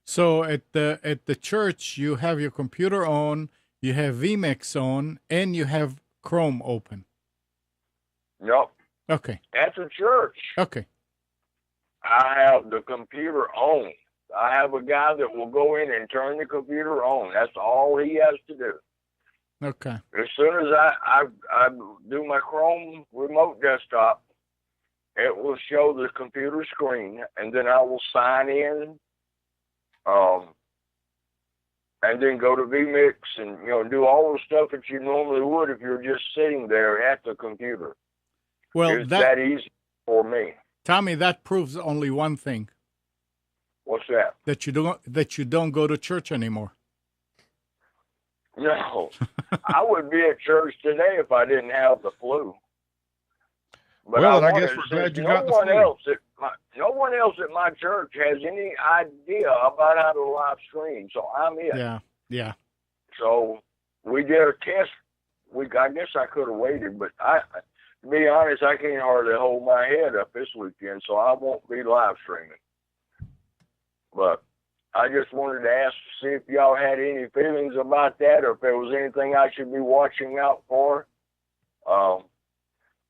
So at the church, you have your computer on, you have vMix on, and you have Chrome open. Nope. Okay. At the church. Okay. I have the computer on. I have a guy that will go in and turn the computer on. That's all he has to do. Okay. As soon as I do my Chrome remote desktop, it will show the computer screen, and then I will sign in, and then go to vMix and do all the stuff that you normally would if you're just sitting there at the computer. Well, it's that easy for me. Tommy, that proves only one thing. What's What's that? That you don't go to church anymore. No, I would be at church today if I didn't have the flu. But Well, I and I guess wanted, we're glad since you no got the one flu. no one else at my church has any idea about how to live stream, so I'm it. Yeah. So we did a test. I guess I could have waited, but to be honest, I can't hardly hold my head up this weekend, so I won't be live streaming. But I just wanted to ask to see if y'all had any feelings about that, or if there was anything I should be watching out for.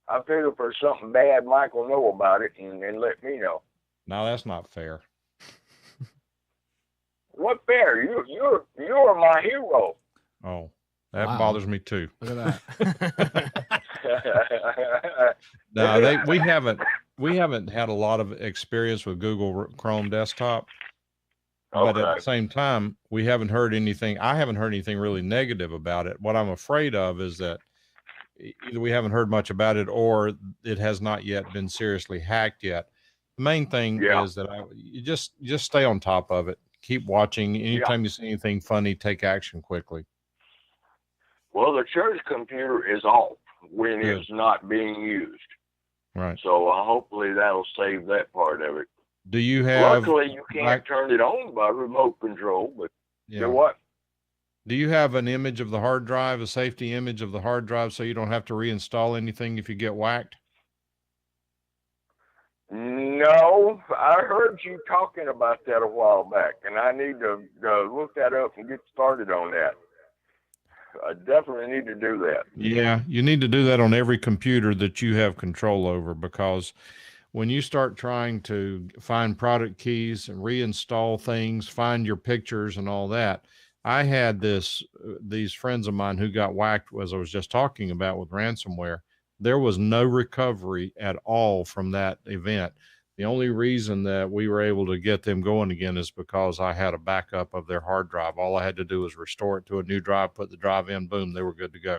I figure if there's something bad, Mike will know about it and let me know. No, that's not fair. What fair? You're my hero. Oh, that Wow. bothers me too. Look at that. No, we haven't had a lot of experience with Google Chrome desktop. But at the same time, we haven't heard anything. I haven't heard anything really negative about it. What I'm afraid of is that either we haven't heard much about it or it has not yet been seriously hacked yet. The main thing is that you just stay on top of it. Keep watching. Anytime you see anything funny, take action quickly. Well, the church computer is off when it's not being used. Right. So hopefully that'll save that part of it. Do you have? Luckily, you can't turn it on by remote control, but do what? Do you have an image of the hard drive, a safety image of the hard drive, so you don't have to reinstall anything if you get whacked? No, I heard you talking about that a while back, and I need to look that up and get started on that. I definitely need to do that. Yeah, you need to do that on every computer that you have control over, because when you start trying to find product keys and reinstall things, find your pictures and all that, I had these friends of mine who got whacked, as I was just talking about, with ransomware. There was no recovery at all from that event. The only reason that we were able to get them going again is because I had a backup of their hard drive. All I had to do was restore it to a new drive, put the drive in, boom, they were good to go.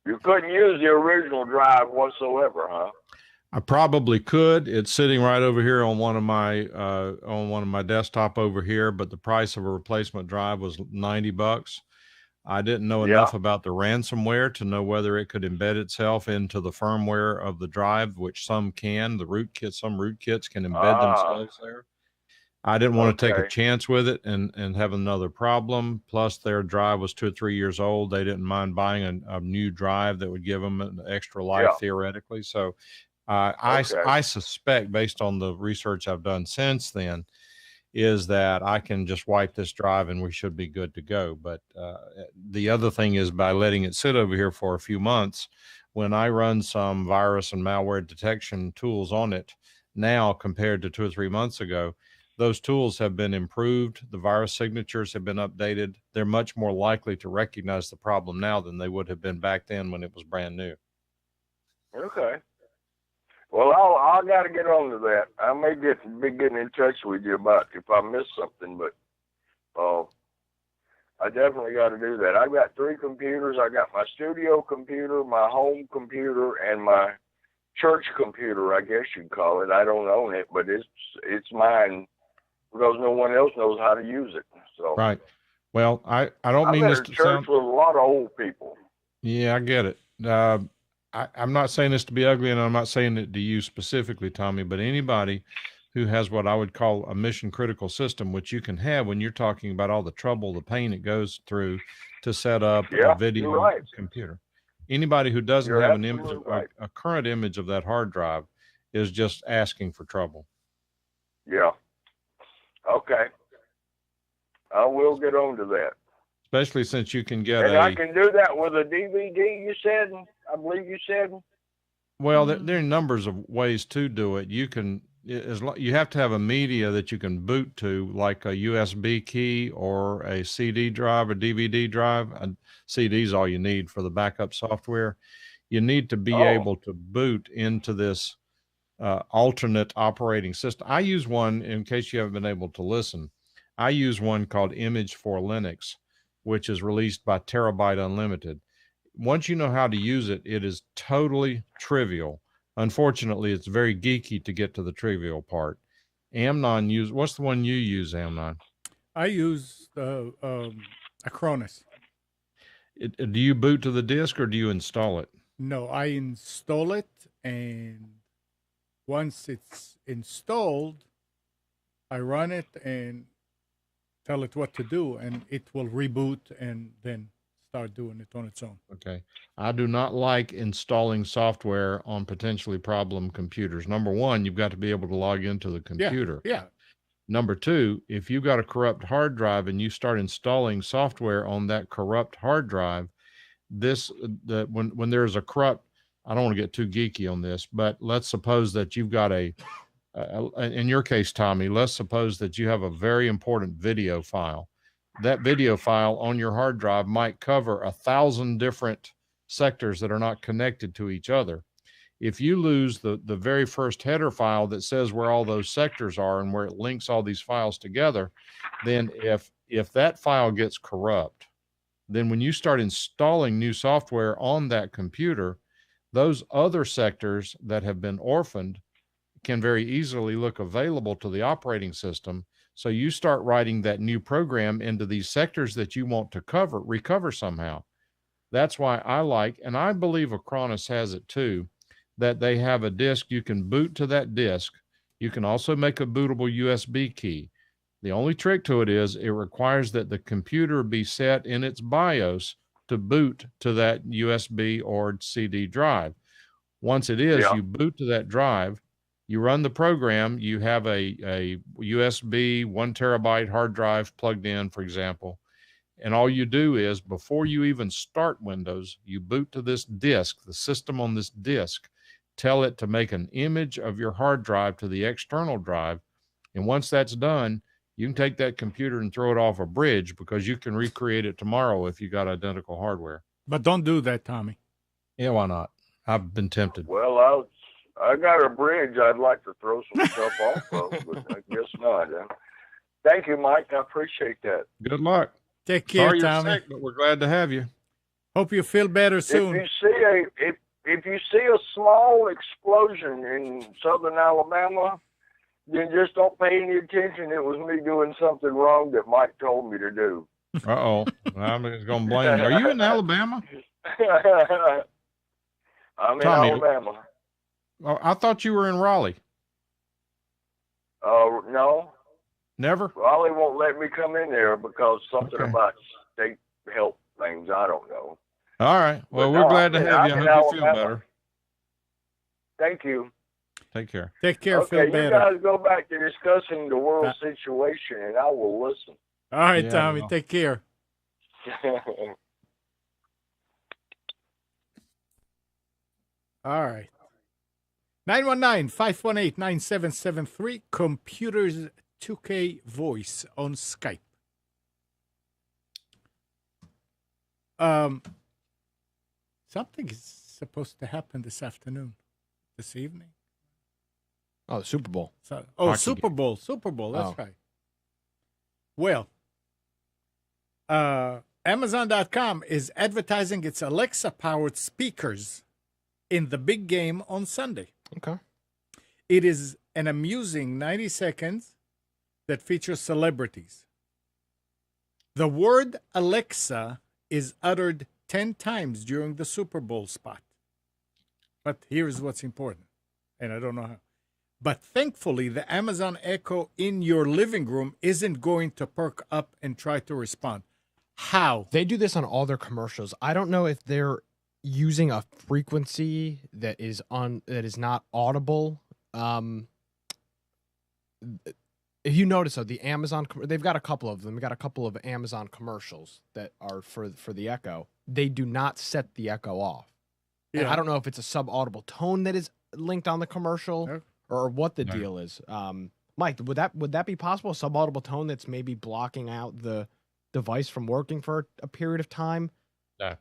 You couldn't use the original drive whatsoever, huh? I probably could. It's sitting right over here on one of my desktop over here, but the price of a replacement drive was $90. I didn't know enough about the ransomware to know whether it could embed itself into the firmware of the drive, which some can. Some rootkits can embed themselves there. I didn't want to take a chance with it and have another problem. Plus, their drive was 2 or 3 years old. They didn't mind buying a new drive that would give them an extra life theoretically. So I suspect, based on the research I've done since then, is that I can just wipe this drive and we should be good to go. But the other thing is, by letting it sit over here for a few months, when I run some virus and malware detection tools on it now compared to 2 or 3 months ago, those tools have been improved. The virus signatures have been updated. They're much more likely to recognize the problem now than they would have been back then when it was brand new. Okay. Well, I got to get on to that. I may be getting in touch with you about if I miss something, but I definitely got to do that. I've got 3 computers. I got my studio computer, my home computer, and my church computer, I guess you'd call it. I don't own it, but it's mine because no one else knows how to use it. So right. Well, I don't mean this to sound. I'm in a church with a lot of old people. Yeah, I get it. I'm not saying this to be ugly, and I'm not saying it to you specifically, Tommy, but anybody who has what I would call a mission critical system, which you can have when you're talking about all the trouble, the pain it goes through to set up a video computer. Anybody who doesn't have an image, a current image of that hard drive, is just asking for trouble. Yeah. Okay. I will get on to that. Especially since you can get I can do that with a DVD, you said? I believe you said? Well, there are numbers of ways to do it. You have to have a media that you can boot to, like a USB key or a CD drive or DVD drive. A CD is all you need for the backup software. You need to be able to boot into this alternate operating system. I use one, in case you haven't been able to listen, I use one called Image for Linux, which is released by Terabyte Unlimited. Once you know how to use it, it is totally trivial. Unfortunately, it's very geeky to get to the trivial part. Amnon use. What's the one you use, Amnon? I use Acronis. Do you boot to the disk or do you install it? No, I install it, and once it's installed, I run it and tell it what to do, and it will reboot and then start doing it on its own. Okay. I do not like installing software on potentially problem computers. Number one, you've got to be able to log into the computer. Yeah. Number two, if you've got a corrupt hard drive and you start installing software on that corrupt hard drive, when there's a corrupt, I don't want to get too geeky on this, but let's suppose that you've got in your case, Tommy, let's suppose that you have a very important video file. That video file on your hard drive might cover 1,000 different sectors that are not connected to each other. If you lose the very first header file that says where all those sectors are and where it links all these files together, then if that file gets corrupt, then when you start installing new software on that computer, those other sectors that have been orphaned can very easily look available to the operating system. So you start writing that new program into these sectors that you want to recover somehow. That's why I like, and I believe Acronis has it too, that they have a disk. You can boot to that disk. You can also make a bootable USB key. The only trick to it is it requires that the computer be set in its BIOS to boot to that USB or CD drive. Once it is, you boot to that drive, you run the program, you have a USB 1 terabyte hard drive plugged in, for example, and all you do is, before you even start Windows, you boot to this disk, the system on this disk, tell it to make an image of your hard drive to the external drive, and once that's done, you can take that computer and throw it off a bridge, because you can recreate it tomorrow if you got identical hardware. But don't do that, Tommy. Yeah, why not? I've been tempted. Well, I got a bridge I'd like to throw some stuff off of, but I guess not. Thank you, Mike. I appreciate that. Good luck. Take care, Sorry Tommy. you're sick, but we're glad to have you. Hope you feel better soon. If you see a small explosion in southern Alabama, then just don't pay any attention. It was me doing something wrong that Mike told me to do. Uh-oh. I'm just going to blame you. Are you in Alabama? I'm in Tommy, Alabama. Oh, I thought you were in Raleigh. No. Never? Raleigh won't let me come in there because something Okay. about state health things. I don't know. All right. Well, But we're no, glad to I'm have you. in I hope you feel Alabama. better. Thank you. Take care. Take care. Okay, Feel you better. guys go back to discussing the world situation, and I will listen. All right, Yeah, Tommy. well. Take care. All right. 919-518-9773. Computers 2K Voice on Skype. Something is supposed to happen this afternoon, this evening. Oh, the Super Bowl. Hockey Super Bowl. Super Bowl. That's Oh. right. Well, Amazon.com is advertising its Alexa-powered speakers in the big game on Sunday. Okay. It is an amusing 90 seconds that features celebrities. The word Alexa is uttered 10 times during the Super Bowl spot. But here's what's important, and I don't know how. But thankfully, the Amazon Echo in your living room isn't going to perk up and try to respond. How? They do this on all their commercials. I don't know if they're using a frequency that is not audible. If you notice, though, the Amazon, they've got a couple of them. They've got a couple of Amazon commercials that are for the Echo. They do not set the Echo off. And Yeah. I don't know if it's a sub-audible tone that is linked on the commercial No. or what the No. deal is. Mike, would that be possible? A sub-audible tone that's maybe blocking out the device from working for a period of time? No.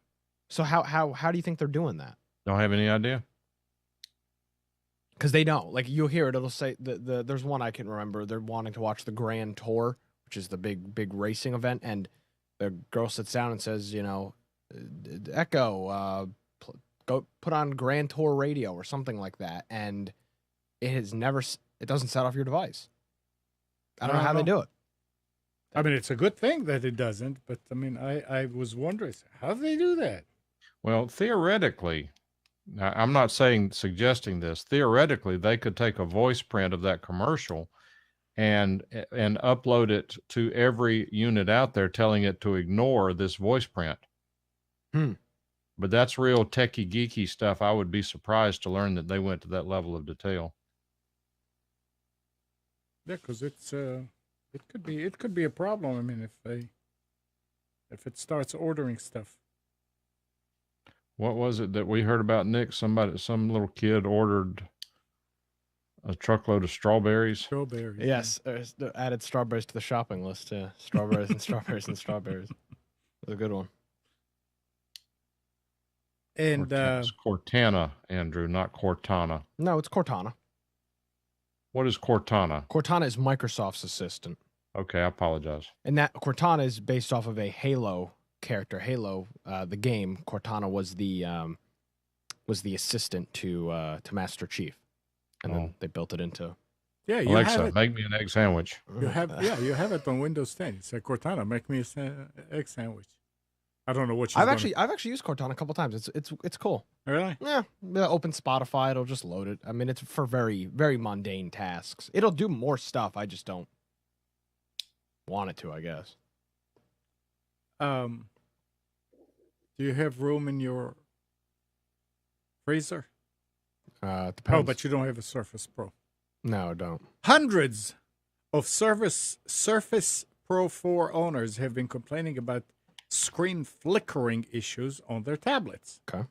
So how do you think they're doing that? Don't have any idea. Because they don't. Like, you'll hear it. It'll say there's one I can remember. They're wanting to watch the Grand Tour, which is the big racing event, and the girl sits down and says, Echo, go put on Grand Tour radio or something like that, and it doesn't set off your device. I don't know how they do it. I mean, it's a good thing that it doesn't, but I mean, I was wondering, how do they do that? Well, theoretically, now, I'm not suggesting this. Theoretically, they could take a voice print of that commercial and upload it to every unit out there, telling it to ignore this voice print. But that's real techie geeky stuff. I would be surprised to learn that they went to that level of detail. Yeah, because it could be a problem. I mean, if it starts ordering stuff. What was it that we heard about, Nick? Some little kid ordered a truckload of strawberries. Strawberries. Yes, added strawberries to the shopping list. Strawberries and strawberries and strawberries. It was a good one. And It's Cortana, Andrew, not Cortana. No, it's Cortana. What is Cortana? Cortana is Microsoft's assistant. Okay, I apologize. And that Cortana is based off of a Halo character. Halo, the game. Cortana was the assistant to Master Chief, and then they built it into. Yeah, you Alexa, have it. make me an egg sandwich. You have you have it on Windows 10. It's like Cortana, make me a egg sandwich. I don't know what she's I've actually used Cortana a couple times. It's cool. Really? Yeah, open Spotify, it'll just load it. I mean, it's for very, very mundane tasks. It'll do more stuff. I just don't want it to, I guess. Do you have room in your freezer? Depends. Oh, but you don't have a Surface Pro. No, I don't. Hundreds of Surface Pro 4 owners have been complaining about screen flickering issues on their tablets. Okay.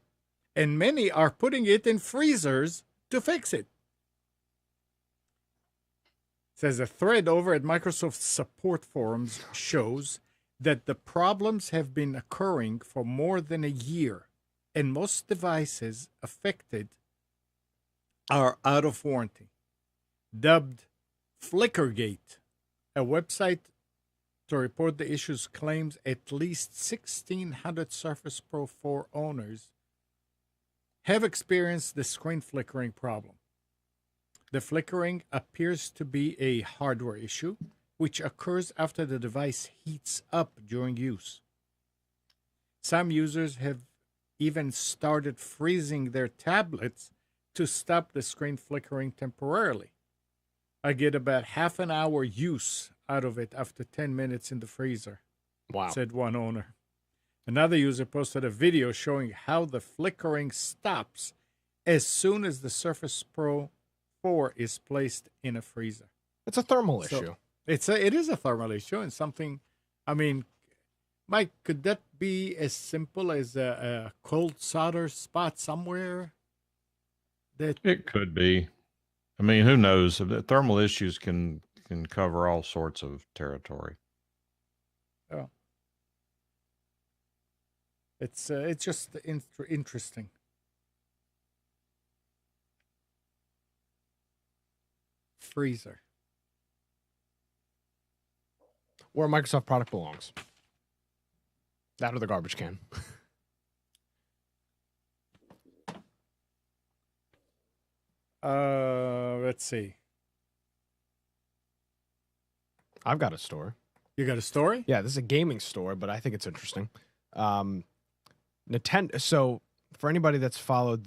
And many are putting it in freezers to fix it. Says a thread over at Microsoft support forums shows that the problems have been occurring for more than a year, and most devices affected are out of warranty. Dubbed Flickergate, a website to report the issues claims at least 1,600 Surface Pro 4 owners have experienced the screen flickering problem. The flickering appears to be a hardware issue, which occurs after the device heats up during use. Some users have even started freezing their tablets to stop the screen flickering temporarily. I get about half an hour use out of it after 10 minutes in the freezer, Wow. said one owner. Another user posted a video showing how the flickering stops as soon as the Surface Pro 4 is placed in a freezer. It's a thermal So- issue. It is a thermal issue and something. I mean, Mike, could that be as simple as a cold solder spot somewhere? That It could be. I mean, who knows? The thermal issues can cover all sorts of territory. it's just interesting. Freezer. Where a Microsoft product belongs. That or the garbage can. Let's see. I've got a store. You got a story? Yeah, this is a gaming store, but I think it's interesting. Nintendo. So for anybody that's followed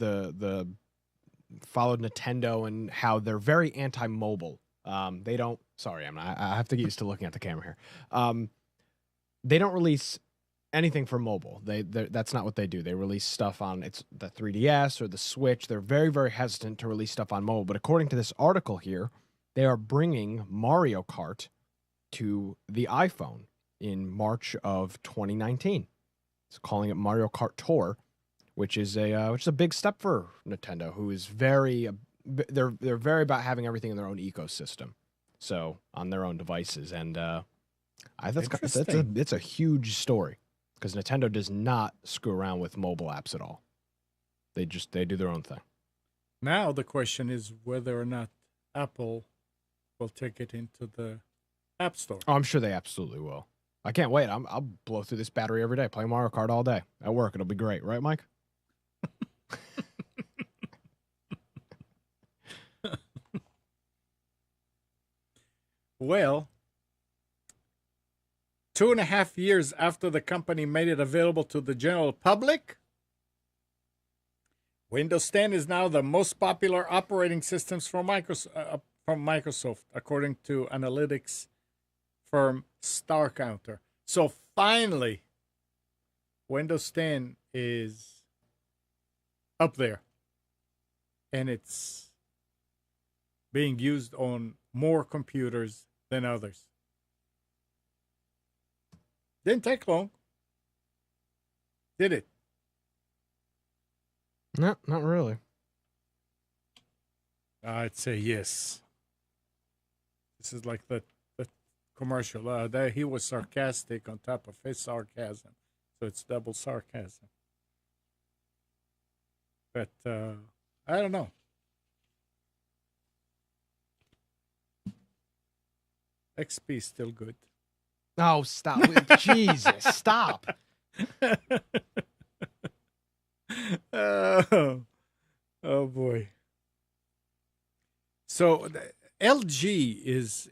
followed Nintendo and how they're very anti-mobile. They don't. Sorry, I have to get used to looking at the camera here. They don't release anything for mobile. That's not what they do. They release stuff on the 3DS or the Switch. They're very, very hesitant to release stuff on mobile. But according to this article here, they are bringing Mario Kart to the iPhone in March of 2019. It's calling it Mario Kart Tour, which is a big step for Nintendo, who is they're very about having everything in their own ecosystem, so on their own devices, and it's a huge story because Nintendo does not screw around with mobile apps at all. They do their own thing. Now the question is whether or not Apple will take it into the App Store. Oh, I'm sure they absolutely will. I can't wait. I'll blow through this battery every day, play Mario Kart all day at work. It'll be great, right, Mike? Well, 2.5 years after the company made it available to the general public, Windows 10 is now the most popular operating systems from Microsoft, according to analytics firm StarCounter. So finally, Windows 10 is up there, and it's being used on more computers than others. Didn't take long, did it? No, not really. I'd say yes. This is like the commercial. He was sarcastic on top of his sarcasm, so it's double sarcasm. But I don't know. XP is still good. Oh, stop. Jesus, stop. Oh boy. So LG is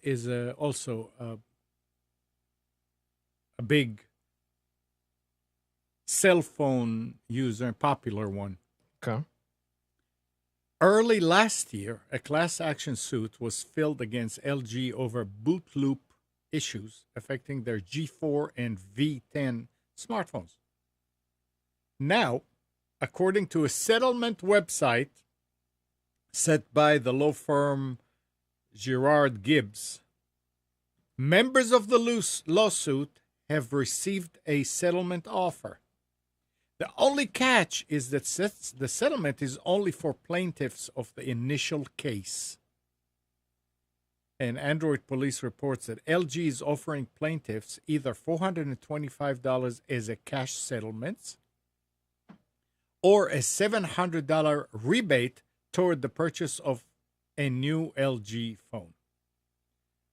also a big cell phone user, and popular one. Okay. Early last year, a class action suit was filed against LG over boot loop issues affecting their G4 and V10 smartphones. Now, according to a settlement website set by the law firm Girard Gibbs, members of the lawsuit have received a settlement offer. The only catch is that the settlement is only for plaintiffs of the initial case. And Android Police reports that LG is offering plaintiffs either $425 as a cash settlement or a $700 rebate toward the purchase of a new LG phone.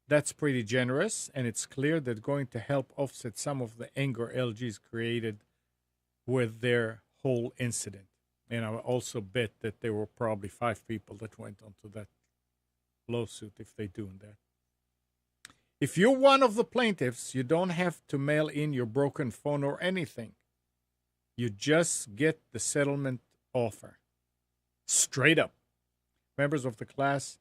That's pretty generous, and it's clear that going to help offset some of the anger LG's created with their whole incident. And I also bet that there were probably 5 people that went onto that lawsuit if they're doing that. If you're one of the plaintiffs, you don't have to mail in your broken phone or anything. You just get the settlement offer. Straight up. Members of the class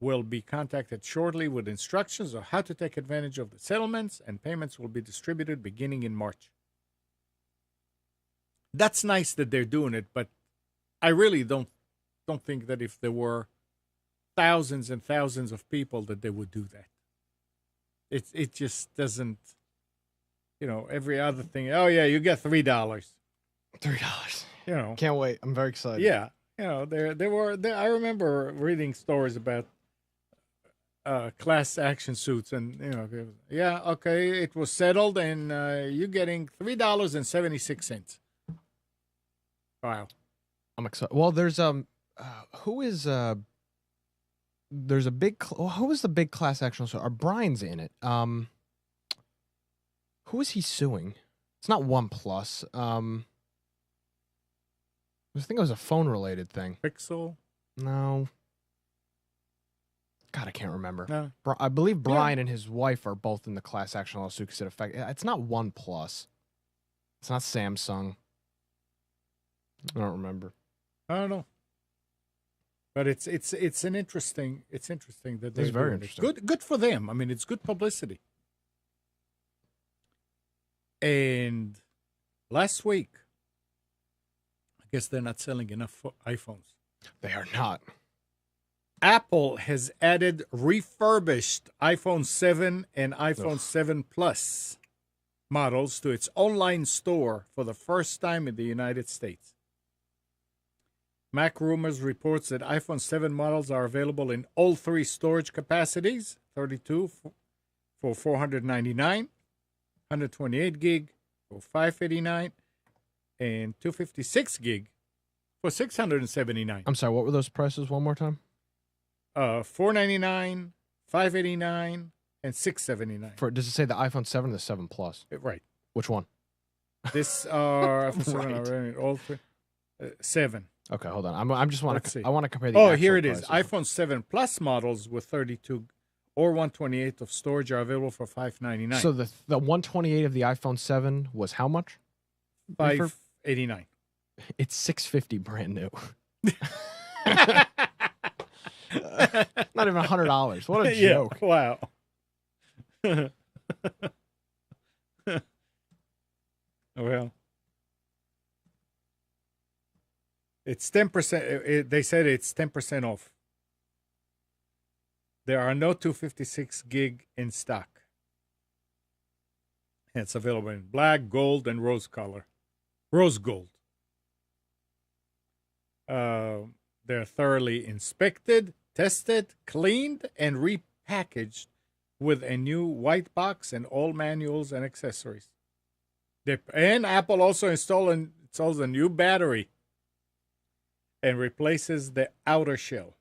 will be contacted shortly with instructions on how to take advantage of the settlements, and payments will be distributed beginning in March. That's nice that they're doing it, but I really don't think that if there were thousands and thousands of people that they would do that. It just doesn't, every other thing. Oh yeah, you get $3. $3. Can't wait. I'm very excited. Yeah, there were. I remember reading stories about class action suits, and yeah, okay, it was settled, and you're getting $3.76. Wow. I'm excited. Well, there's there's a big who is the big class action suit? Brian's in it. Who is he suing? It's not OnePlus. I think it was a phone related thing. Pixel? No. God, I can't remember. No. I believe Brian and his wife are both in the class action lawsuit because it affected. It's not OnePlus. It's not Samsung. I don't remember. I don't know. But it's an interesting that they're It's very doing interesting. it. Good for them. I mean, it's good publicity. And last week, I guess they're not selling enough iPhones. They are not. Apple has added refurbished iPhone 7 and iPhone 7 Plus models to its online store for the first time in the United States. Mac Rumors reports that iPhone 7 models are available in all 3 storage capacities, 32 for $499, 128 gig for $589, and 256 gig for $679. I'm sorry, what were those prices one more time? $499, $589, and $679. Does it say the iPhone 7 or the 7 Plus? Right. Which one? This are Right. all 3. 7. Okay, hold on. I just want Let's to. see. I want to compare the. Oh, actual here it is. prices. iPhone 7 Plus models with 32 or 128 of storage are available for $599. So the 128 of the iPhone 7 was how much? $589. It's $650 brand new. Not even $100. What a joke! Wow. Well, it's 10%. They said it's 10% off. There are no 256 gig in stock. And it's available in black, gold, and rose color. Rose gold. They're thoroughly inspected, tested, cleaned, and repackaged with a new white box and all manuals and accessories. And Apple also installs a new battery and replaces the outer shell,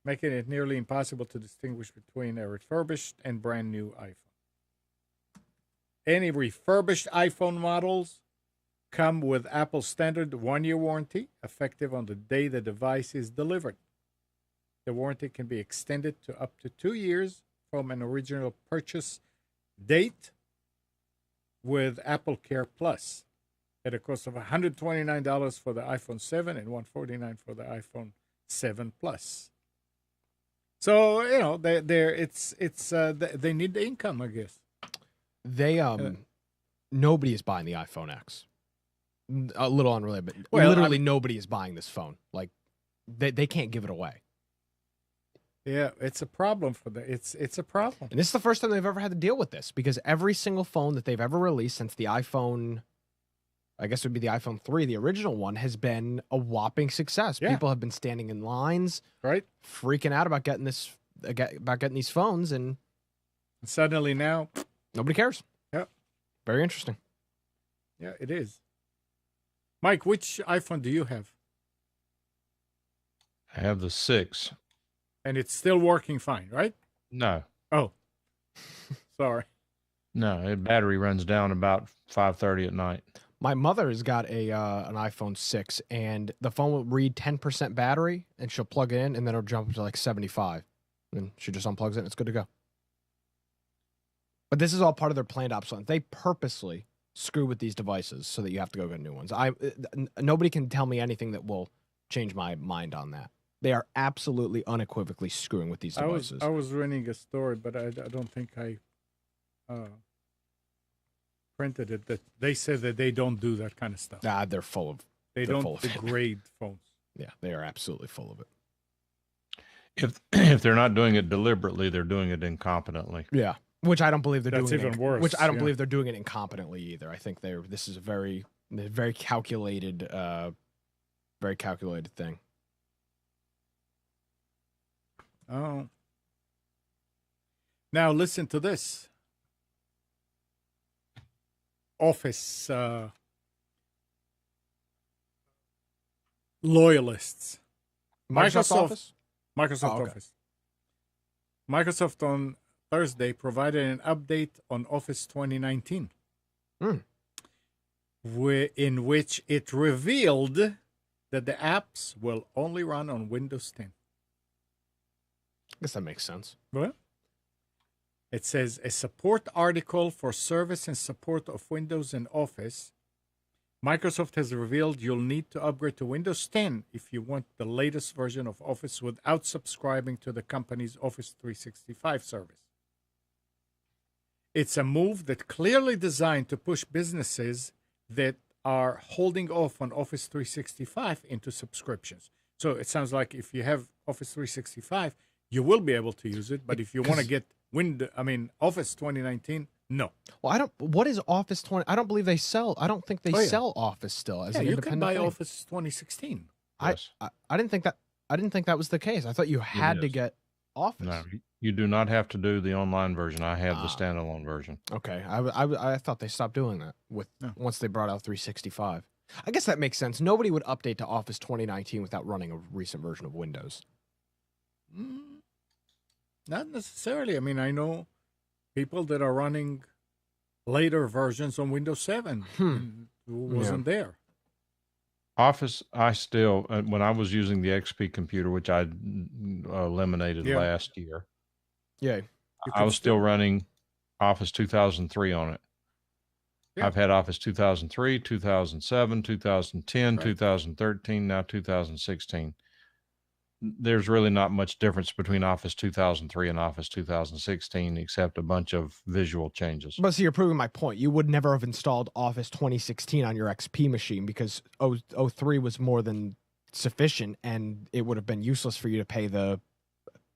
making it nearly impossible to distinguish between a refurbished and brand new iPhone. Any refurbished iPhone models come with Apple's standard 1-year warranty, effective on the day the device is delivered. The warranty can be extended to up to 2 years from an original purchase date with Apple Care Plus at a cost of $129 for the iPhone 7 and $149 for the iPhone 7 Plus. So, you know, they need the income, I guess. They nobody is buying the iPhone X. A little unrelated, but Well, literally nobody is buying this phone. Like they can't give it away. Yeah, it's a problem for them. It's a problem. And this is the first time they've ever had to deal with this, because every single phone that they've ever released since the iPhone, I guess it would be the iPhone 3, the original one, has been a whopping success. Yeah. People have been standing in lines, Right? freaking out about getting these phones, and Suddenly now, nobody cares. Yep. Very interesting. yeah, it is. Mike, which iPhone do you have? I have the 6. And it's still working fine, right? No, Oh, sorry. no, the battery runs down about 5:30 at night. My mother has got an iPhone 6, and the phone will read 10% battery, and she'll plug it in, and then it'll jump to like 75. And she just unplugs it, and it's good to go. But this is all part of their planned obsolescence. They purposely screw with these devices so that you have to go get new ones. Nobody can tell me anything that will change my mind on that. They are absolutely unequivocally screwing with these devices. I was running a story, but I don't think I printed it. That they said that they don't do that kind of stuff. They're full of. They they're don't full of it. degrade phones. Yeah, they are absolutely full of it. If they're not doing it deliberately, they're doing it incompetently. Yeah, which I don't believe they're That's doing. even worse, Which I don't yeah. believe they're doing it incompetently either. I think this is a very calculated, very calculated thing. Oh. Now listen to this. Office loyalists. Microsoft Office. Microsoft Oh, okay. Office. Microsoft on Thursday provided an update on Office 2019, in which it revealed that the apps will only run on Windows 10. I guess that makes sense. Well, it says a support article for service and support of Windows and Office. Microsoft has revealed you'll need to upgrade to Windows 10 if you want the latest version of Office without subscribing to the company's Office 365 service. It's a move that clearly designed to push businesses that are holding off on Office 365 into subscriptions. So it sounds like if you have Office 365, you will be able to use it. But if you want to get Office 2019, no. Well, what is Office 20? I don't believe they sell. I don't think they sell Office still as Yeah, an you independent can buy thing. Office 2016. Yes. I didn't think that. I didn't think that was the case. I thought you had to is. get Office. No, you do not have to do the online version. I have the standalone version. Okay, I thought they stopped doing that once they brought out 365. I guess that makes sense. Nobody would update to Office 2019 without running a recent version of Windows. Not necessarily. I mean, I know people that are running later versions on Windows 7 and who wasn't there. Office, I still, when I was using the XP computer, which I eliminated Yeah. last year, Yay. You I could was still running Office 2003 on it. Yeah. I've had Office 2003, 2007, 2010, Right. 2013, now 2016. There's really not much difference between Office 2003 and Office 2016 except a bunch of visual changes. But see, you're proving my point. You would never have installed Office 2016 on your XP machine because 03 was more than sufficient, and it would have been useless for you to pay the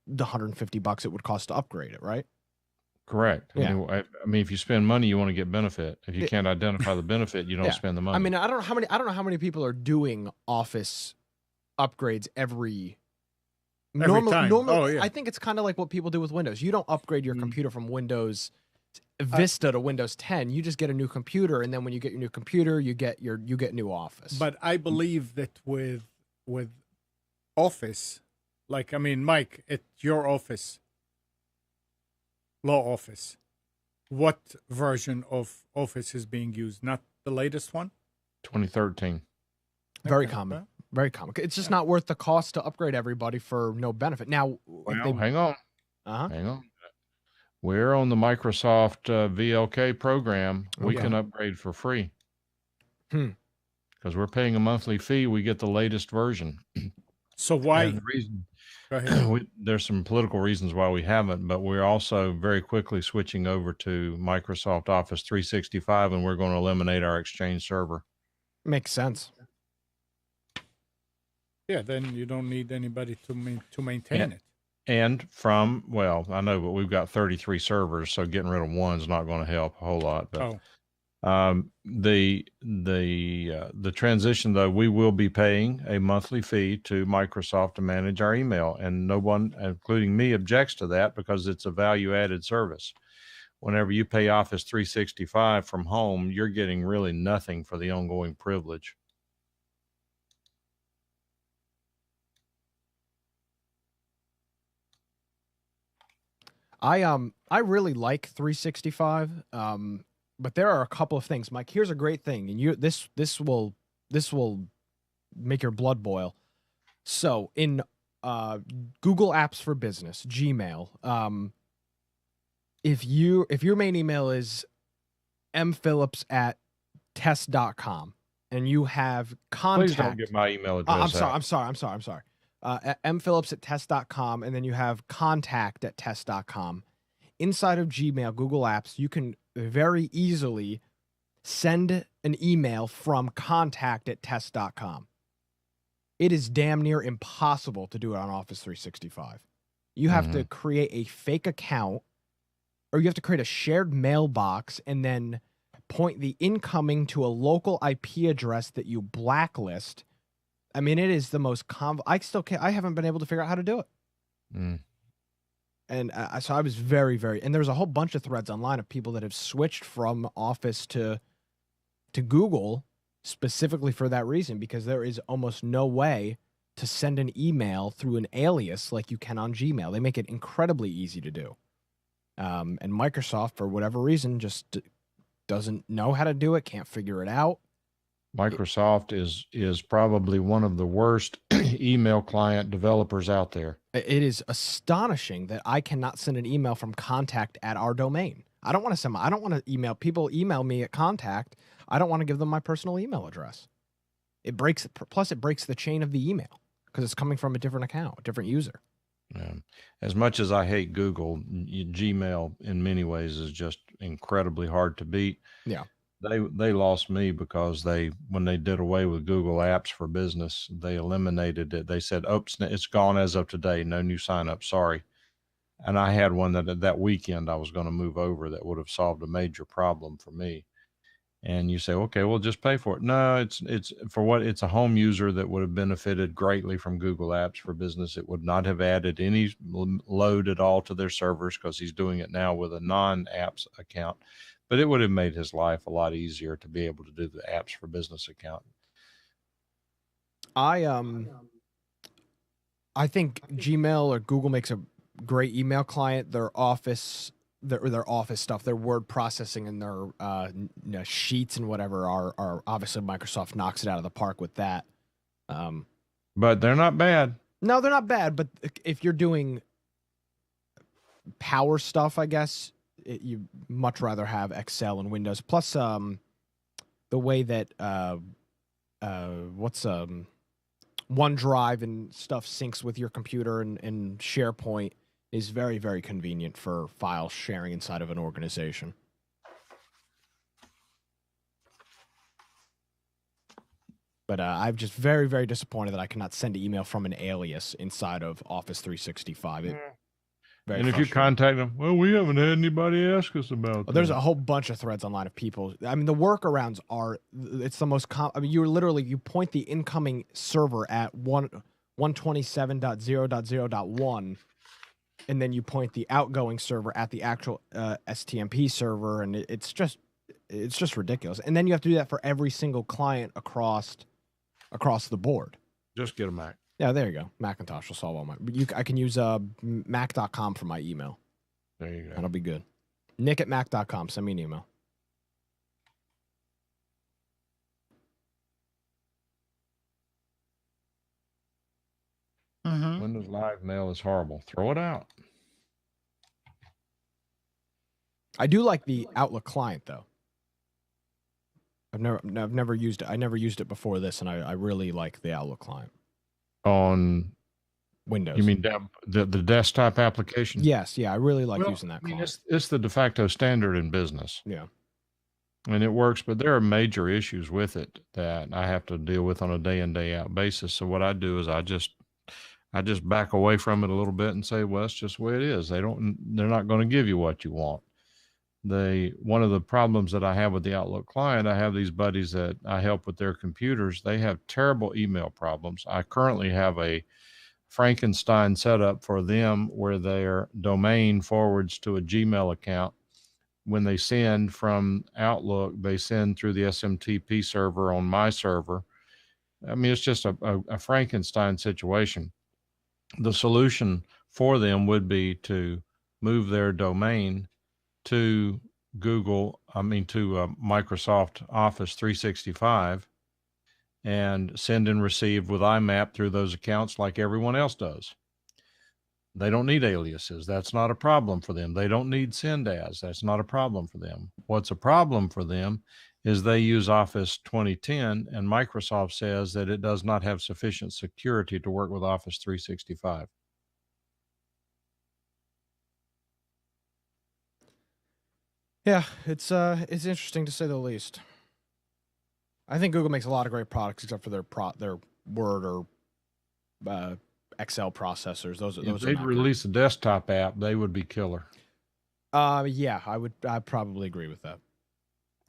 $150 it would cost to upgrade it, right? Correct. Yeah. I mean, if you spend money, you want to get benefit. If you can't identify the benefit, you don't Yeah. spend the money. I mean, I don't know how many people are doing Office upgrades every time. Oh, yeah. I think it's kind of like what people do with Windows. You don't upgrade your computer from Windows Vista to Windows 10. You just get a new computer, and then when you get your new computer, you get new Office. But I believe that with Office, like, I mean, Mike, at your office, law office, what version of Office is being used? Not the latest one? 2013. very Okay. common. Very common. It's just not worth the cost to upgrade everybody for no benefit. Now, Well, hang on. uh-huh. Hang on. We're on the Microsoft VLK program. We Okay. can upgrade for free. Hmm. Because we're paying a monthly fee. We get the latest version. So why? And the reason, Go ahead. there's some political reasons why we haven't, but we're also very quickly switching over to Microsoft Office 365, and we're going to eliminate our Exchange server. Makes sense. Yeah, then you don't need anybody to maintain it. And well, I know, but we've got 33 servers, so getting rid of one's not going to help a whole lot. But the transition, though, we will be paying a monthly fee to Microsoft to manage our email, and no one, including me, objects to that because it's a value-added service. Whenever you pay Office 365 from home, you're getting really nothing for the ongoing privilege. I really like 365, but there are a couple of things. Mike, here's a great thing, and this will make your blood boil. So in Google Apps for Business, Gmail, if your main email is mphillips@test.com and you have contact. Please don't get my email address. I'm sorry. mphillips@test.com, and then you have contact@test.com. Inside of Gmail, Google Apps, you can very easily send an email from contact@test.com. It is damn near impossible to do it on Office 365. You have to create a fake account, or you have to create a shared mailbox and then point the incoming to a local IP address that you blacklist. I mean, it is the most I still can't. I haven't been able to figure out how to do it. And so I was very, very. And there's a whole bunch of threads online of people that have switched from Office to Google specifically for that reason, because there is almost no way to send an email through an alias like you can on Gmail. They make it incredibly easy to do. And Microsoft, for whatever reason, just doesn't know how to do it. Can't figure it out. Microsoft is probably one of the worst email client developers out there. It is astonishing that I cannot send an email from contact at our domain. I don't want to email people. Email me at contact. I don't want to give them my personal email address. It breaks the chain of the email because it's coming from a different account, a different user. As much as I hate Google, Gmail in many ways is just incredibly hard to beat. Yeah. They lost me because when they did away with Google Apps for Business, they eliminated it. They said, "Oops, it's gone as of today. No new sign-up. Sorry." And I had one that weekend I was going to move over that would have solved a major problem for me. And you say, "Okay, well, just pay for it." No, it's for what it's a home user that would have benefited greatly from Google Apps for Business. It would not have added any load at all to their servers because he's doing it now with a non-apps account. But it would have made his life a lot easier to be able to do the Apps for Business account. I think Gmail or Google makes a great email client. Their Office stuff, their word processing, and their sheets and whatever are obviously Microsoft knocks it out of the park with that. But they're not bad. No, they're not bad. But if you're doing power stuff, I guess, you much rather have Excel and Windows. Plus, the way that OneDrive and stuff syncs with your computer and SharePoint is very, very convenient for file sharing inside of an organization. But I'm just very, very disappointed that I cannot send an email from an alias inside of Office 365. And if you contact them, well, we haven't had anybody ask us about that. There's a whole bunch of threads online of people. I mean, the workarounds are, it's the most, I mean, you point the incoming server at 127.0.0.1, and then you point the outgoing server at the actual STMP server, and it's just ridiculous. And then you have to do that for every single client across the board. Just get a Mac. Yeah, there you go. Macintosh will solve all my. I can use mac.com for my email. There you go. That'll be good. Nick@mac.com. Send me an email. Windows Live Mail is horrible. Throw it out. I do like the Outlook client though. I've never used it. I never used it before this, and I really like the Outlook client on Windows. You mean the desktop application? Yes, yeah, I really like using that client. I mean, it's the de facto standard in business. Yeah, and it works, but there are major issues with it that I have to deal with on a day in day out basis. So what I do is I just back away from it a little bit and say, well, it's just the way it is. They're not going to give you what you want. One of the problems that I have with the Outlook client, I have these buddies that I help with their computers. They have terrible email problems. I currently have a Frankenstein setup for them where their domain forwards to a Gmail account. When they send from Outlook, they send through the SMTP server on my server. I mean, it's just a Frankenstein situation. The solution for them would be to move their domain to Microsoft Office 365 and send and receive with IMAP through those accounts like everyone else does. They don't need aliases. That's not a problem for them. They don't need send as. That's not a problem for them. What's a problem for them is they use Office 2010 and Microsoft says that it does not have sufficient security to work with Office 365. Yeah, it's interesting to say the least. I think Google makes a lot of great products, except for their Word or Excel processors. Those if they'd release a desktop app, they would be killer. Yeah, I'd probably agree with that.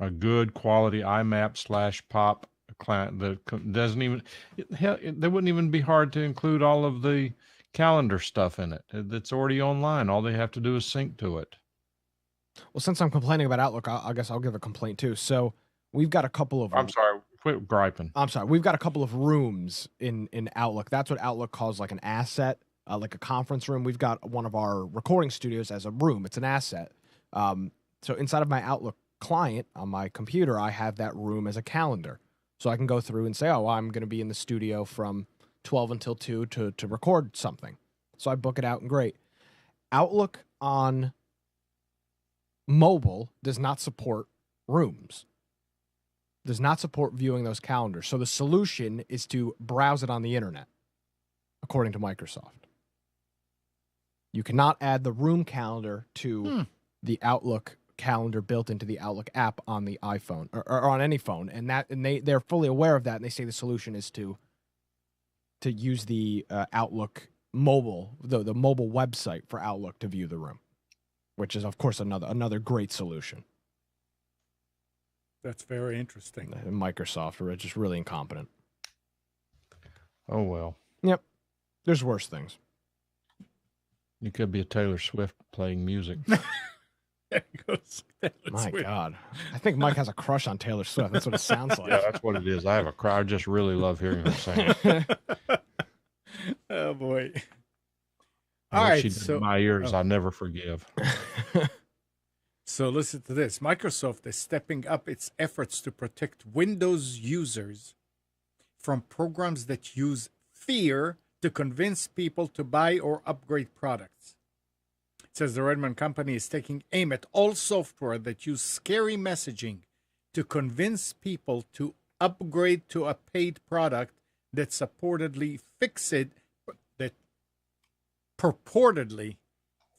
A good quality IMAP/POP client that doesn't even they wouldn't even be hard to include all of the calendar stuff in it. It's already online. All they have to do is sync to it. Well, since I'm complaining about Outlook, I guess I'll give a complaint too. So we've got a couple of. I'm sorry, quit griping. I'm sorry. We've got a couple of rooms in Outlook. That's what Outlook calls like an asset, like a conference room. We've got one of our recording studios as a room. It's an asset. So inside of my Outlook client on my computer, I have that room as a calendar. So I can go through and say, oh, I'm going to be in the studio from 12 until 2 to record something. So I book it out and great. Outlook on mobile does not support rooms, does not support viewing those calendars. So the solution is to browse it on the internet, according to Microsoft. You cannot add the room calendar to the Outlook calendar built into the Outlook app on the iPhone or on any phone. And they're fully aware of that. And they say the solution is to use the Outlook mobile, the mobile website for Outlook to view the room, which is, of course, another great solution. That's very interesting. Microsoft are just really incompetent. Oh, well. Yep. There's worse things. You could be a Taylor Swift playing music. There goes Taylor Swift. God. I think Mike has a crush on Taylor Swift. That's what it sounds like. Yeah, that's what it is. I have a crush. I just really love hearing her sing. Oh, boy. All right. She did in my ears, I never forgive. So listen to this. Microsoft is stepping up its efforts to protect Windows users from programs that use fear to convince people to buy or upgrade products. It says the Redmond company is taking aim at all software that use scary messaging to convince people to upgrade to a paid product that purportedly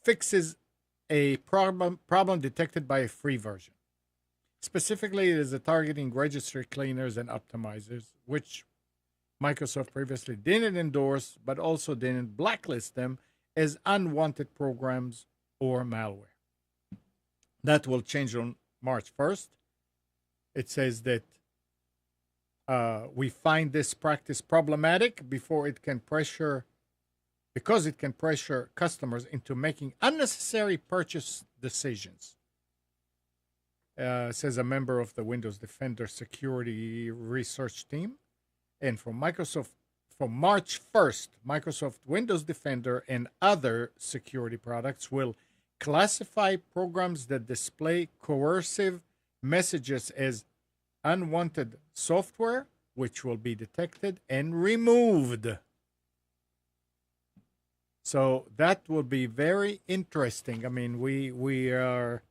fixes a problem detected by a free version. Specifically, it is targeting registry cleaners and optimizers, which Microsoft previously didn't endorse, but also didn't blacklist them as unwanted programs or malware. That will change on March 1st. It says that we find this practice problematic because it can pressure customers into making unnecessary purchase decisions. Says a member of the Windows Defender security research team. And from March 1st, Microsoft Windows Defender and other security products will classify programs that display coercive messages as unwanted software, which will be detected and removed. So that will be very interesting. I mean, we are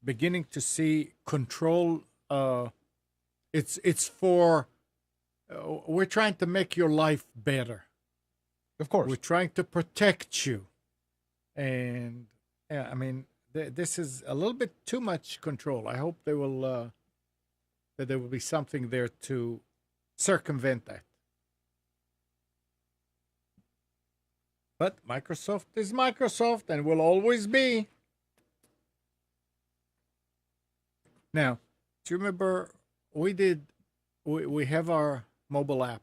beginning to see control. It's for we're trying to make your life better. Of course, we're trying to protect you, and yeah, I mean, this is a little bit too much control. I hope they will that there will be something there to circumvent that. But Microsoft is Microsoft and will always be. Now, do you remember we have our mobile app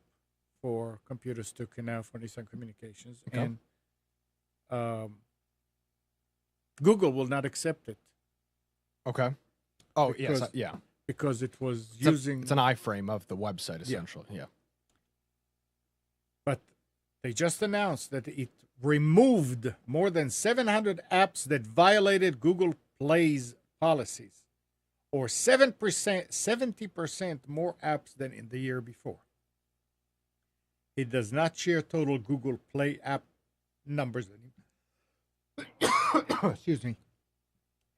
for computers too, now for Nissan Communications, okay. And Google will not accept it. Okay. Oh, because, yes, yeah. Because it was it's an iframe of the website, essentially. Yeah. But they just announced that it removed more than 700 apps that violated Google Play's policies, or 70% more apps than in the year before. It does not share total Google Play app numbers excuse me,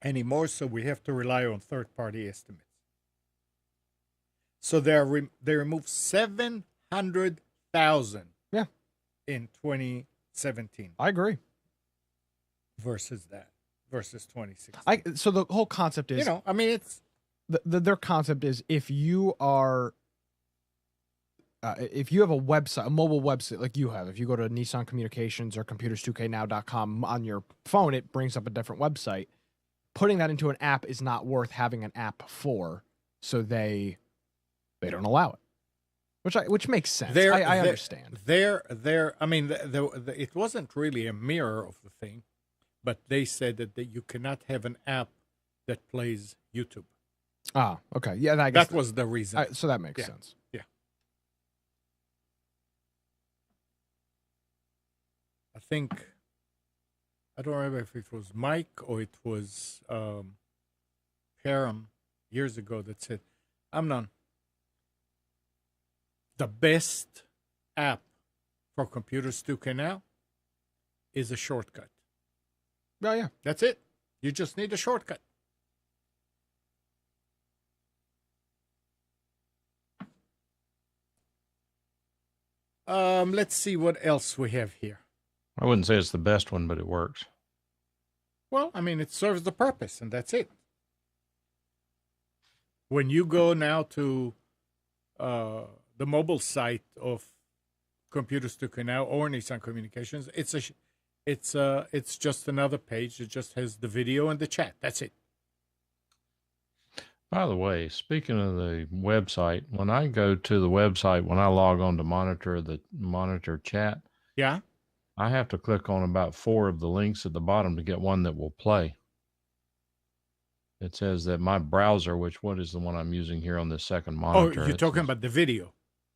anymore, so we have to rely on third-party estimates. So they removed 700,000 in 2017. I agree. Versus 2016. So the whole concept is, I mean, it's their concept is if you have a website, a mobile website like you have, if you go to Nissan Communications or computers2know.com on your phone, it brings up a different website. Putting that into an app is not worth having an app for, so they don't allow it. Which makes sense. I understand. I mean, it wasn't really a mirror of the thing, but they said that you cannot have an app that plays YouTube. Ah, okay. Yeah, I guess that was the reason. So that makes sense. Yeah. I don't remember if it was Mike or it was Param years ago that said, Amnon, the best app for computers 2K now is a shortcut. Oh, yeah. That's it. You just need a shortcut. Let's see what else we have here. I wouldn't say it's the best one, but it works. Well, I mean, it serves the purpose, and that's it. When you go now to the mobile site of Computers 2K Now or Nissan Communications, it's just another page. It just has the video and the chat. That's it. By the way, speaking of the website, when I go to the website, when I log on to monitor chat, yeah, I have to click on about 4 of the links at the bottom to get one that will play. It says that my browser, what is the one I'm using here on this second monitor? Oh, you're talking about the video?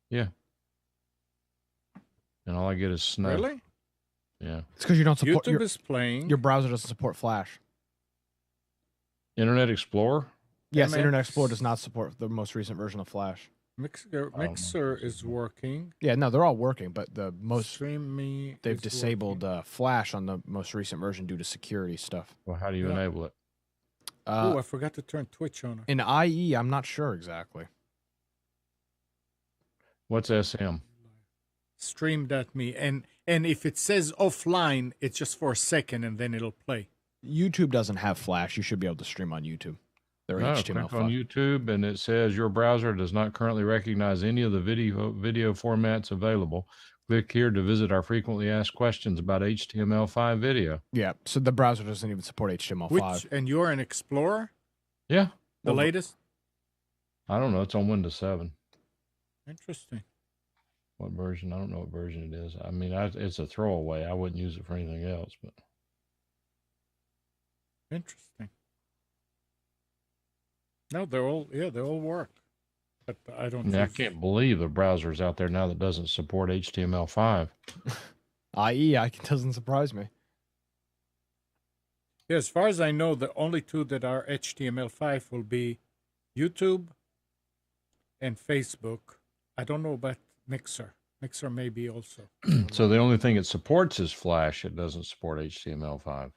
Yeah. And all I get is snow. Really? Yeah. It's because you don't support YouTube is playing. Your browser doesn't support Flash. Internet Explorer? Yes, Internet Explorer does not support the most recent version of Flash. Mixer is working. Yeah, no, they're all working, but the most Stream Me they've is disabled working. Flash on the most recent version due to security stuff. Well, how do you Yeah. enable it? Oh, I forgot to turn Twitch on. In IE, I'm not sure exactly. What's SM? Stream.me, and if it says offline, it's just for a second, and then it'll play. YouTube doesn't have Flash. You should be able to stream on YouTube. They're No, HTML5. click on YouTube, and it says your browser does not currently recognize any of the video formats available. Click here to visit our frequently asked questions about HTML5 video. Yeah, so the browser doesn't even support HTML5. And you're an Explorer, Yeah, the latest? I don't know. It's on Windows 7. Interesting. What version? I don't know what version it is. I mean, it's a throwaway. I wouldn't use it for anything else. But Interesting. No, they all work. But I don't. I can't believe the browser's out there now that doesn't support HTML5. IE, it doesn't surprise me. Yeah, as far as I know, the only two that are HTML5 will be YouTube and Facebook. I don't know about Mixer. Mixer may be also. So the only thing it supports is Flash. It doesn't support HTML5.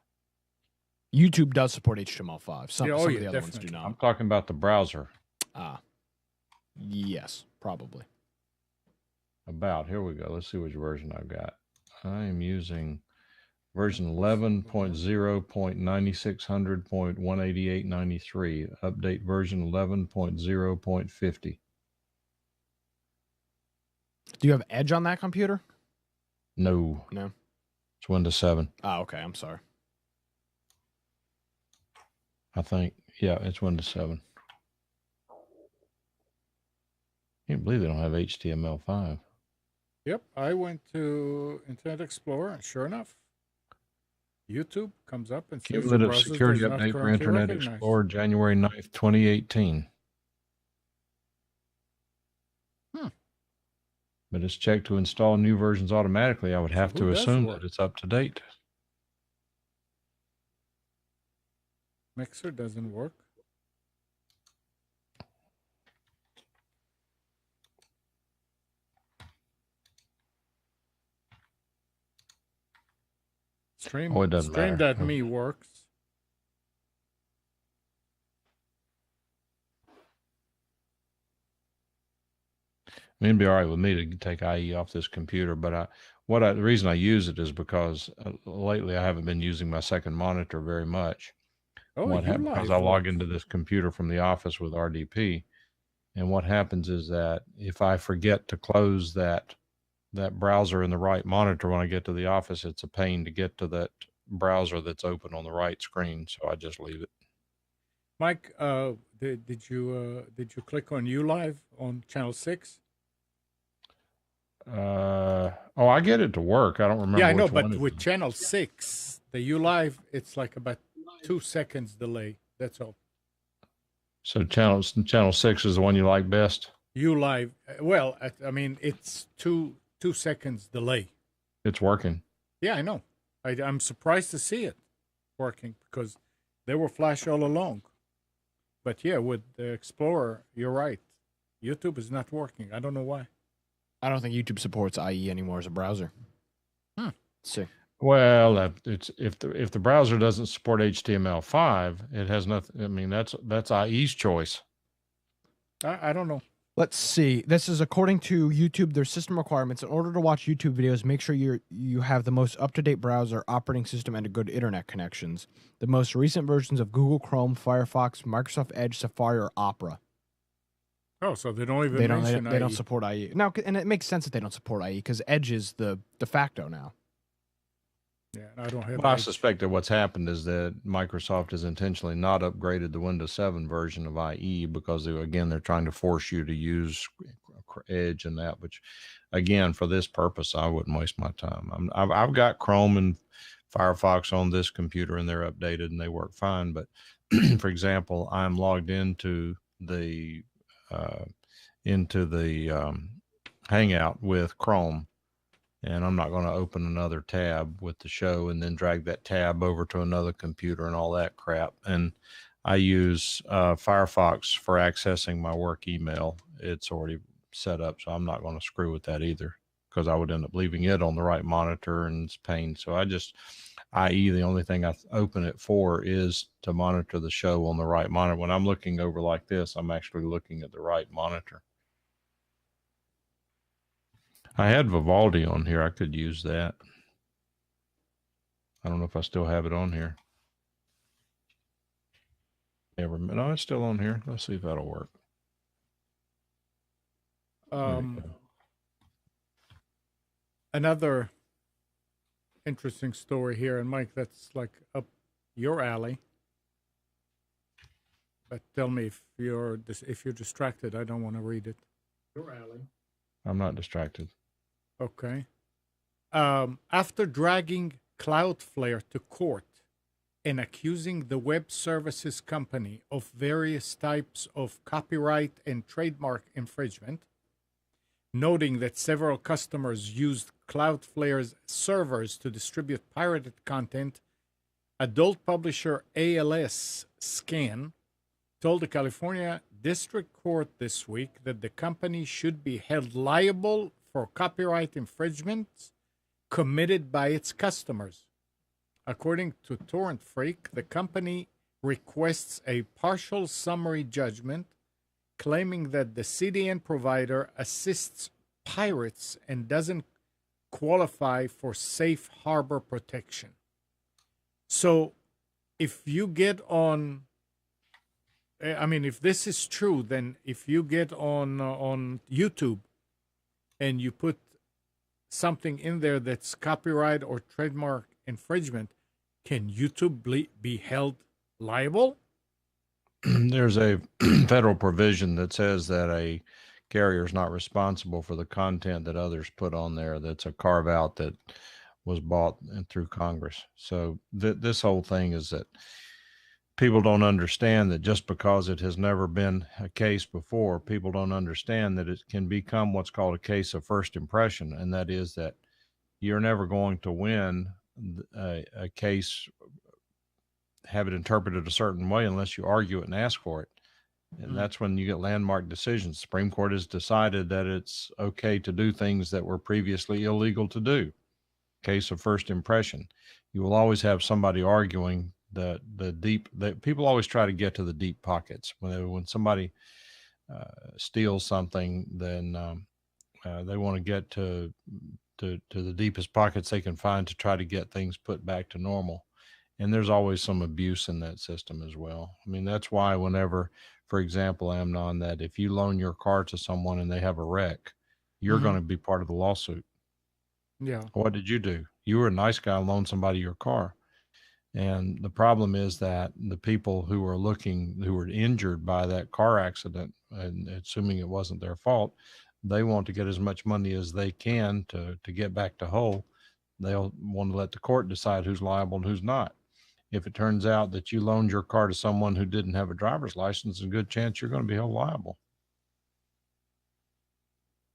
YouTube does support HTML5. Some Yeah, of the other definitely. ones do not. I'm talking about the browser. Yes, probably. Here we go. Let's see which version I've got. I am using version 11.0.9600.188.93. Update version 11.0.50. Do you have Edge on that computer? No. No. It's Windows 7. Oh, okay. I'm sorry. I think. Yeah, it's Windows 7. Can't believe they don't have HTML5. Yep, I went to Internet Explorer, and sure enough, YouTube comes up and says Cumulative browser security does not update for currently Internet recognize. Explorer, January 9th, 2018. But it's checked to install new versions automatically. I would have to assume that it's up to date. Mixer doesn't work. It doesn't matter. Stream.me works. I mean, it'd be all right with me to take IE off this computer, but the reason I use it is because lately I haven't been using my second monitor very much. Oh, What happens because I log into this computer from the office with RDP, and what happens is that if I forget to close that browser in the right monitor when I get to the office, it's a pain to get to that browser that's open on the right screen, so I just leave it. Mike, did you click on ULive on channel 6? I get it to work. I don't remember. Yeah, I know, which but one with channel 6, the ULive, it's like about 2 seconds delay. That's all. So channel 6 is the one you like best? ULive, well, I mean, it's 2 seconds delay. It's working. Yeah, I know. I'm surprised to see it working because they were Flash all along. But yeah, with the Explorer, you're right. YouTube is not working. I don't know why. I don't think YouTube supports IE anymore as a browser. Let's see. Well, it's if the browser doesn't support HTML5, it has nothing. I mean, that's IE's choice. I don't know. Let's see. This is according to YouTube, their system requirements. In order to watch YouTube videos, make sure you have the most up-to-date browser, operating system, and a good internet connections. The most recent versions of Google Chrome, Firefox, Microsoft Edge, Safari, or Opera. Oh, so they don't even mention they don't support IE. Now, and it makes sense that they don't support IE because Edge is the de facto now. Yeah, I don't have. Well, I suspect that what's happened is that Microsoft has intentionally not upgraded the Windows 7 version of IE because they're trying to force you to use Edge and that. Which, again, for this purpose, I wouldn't waste my time. I've got Chrome and Firefox on this computer, and they're updated and they work fine. But for example, I'm logged into the Hangout with Chrome. And I'm not going to open another tab with the show and then drag that tab over to another computer and all that crap. And I use Firefox for accessing my work email. It's already set up, so I'm not going to screw with that either, because I would end up leaving it on the right monitor and it's pain. So i.e., the only thing I open it for is to monitor the show on the right monitor. When I'm looking over like this, I'm actually looking at the right monitor. I had Vivaldi on here. I could use that. I don't know if I still have it on here. No, it's still on here. Let's see if that'll work. Another interesting story here, and Mike, that's like up your alley. But tell me if you're distracted. I don't want to read it. Your alley. I'm not distracted. Okay. After dragging Cloudflare to court and accusing the web services company of various types of copyright and trademark infringement, noting that several customers used Cloudflare's servers to distribute pirated content, adult publisher ALS Scan told the California District Court this week that the company should be held liable for copyright infringements committed by its customers. According to Torrent Freak, the company requests a partial summary judgment claiming that the CDN provider assists pirates and doesn't qualify for safe harbor protection. So if you get on, I mean, if this is true, then if you get on YouTube and you put something in there that's copyright or trademark infringement, can YouTube be held liable? There's a federal provision that says that a carrier is not responsible for the content that others put on there. That's a carve out that was bought through Congress. So this whole thing is that people don't understand that just because it has never been a case before, people don't understand that it can become what's called a case of first impression. And that is that you're never going to win a case, have it interpreted a certain way unless you argue it and ask for it. And that's when you get landmark decisions. Supreme Court has decided that it's okay to do things that were previously illegal to do. Case of first impression. You will always have somebody arguing the deep, that people always try to get to the deep pockets. When somebody steals something, then they want to get to the deepest pockets they can find to try to get things put back to normal. And there's always some abuse in that system as well. I mean, that's why whenever, for example, Amnon, that if you loan your car to someone and they have a wreck, you're going to be part of the lawsuit. Yeah. What did you do? You were a nice guy, loaned somebody your car. And the problem is that the people who were injured by that car accident, and assuming it wasn't their fault, they want to get as much money as they can to get back to whole. They'll want to let the court decide who's liable and who's not. If it turns out that you loaned your car to someone who didn't have a driver's license, there's a good chance you're going to be held liable.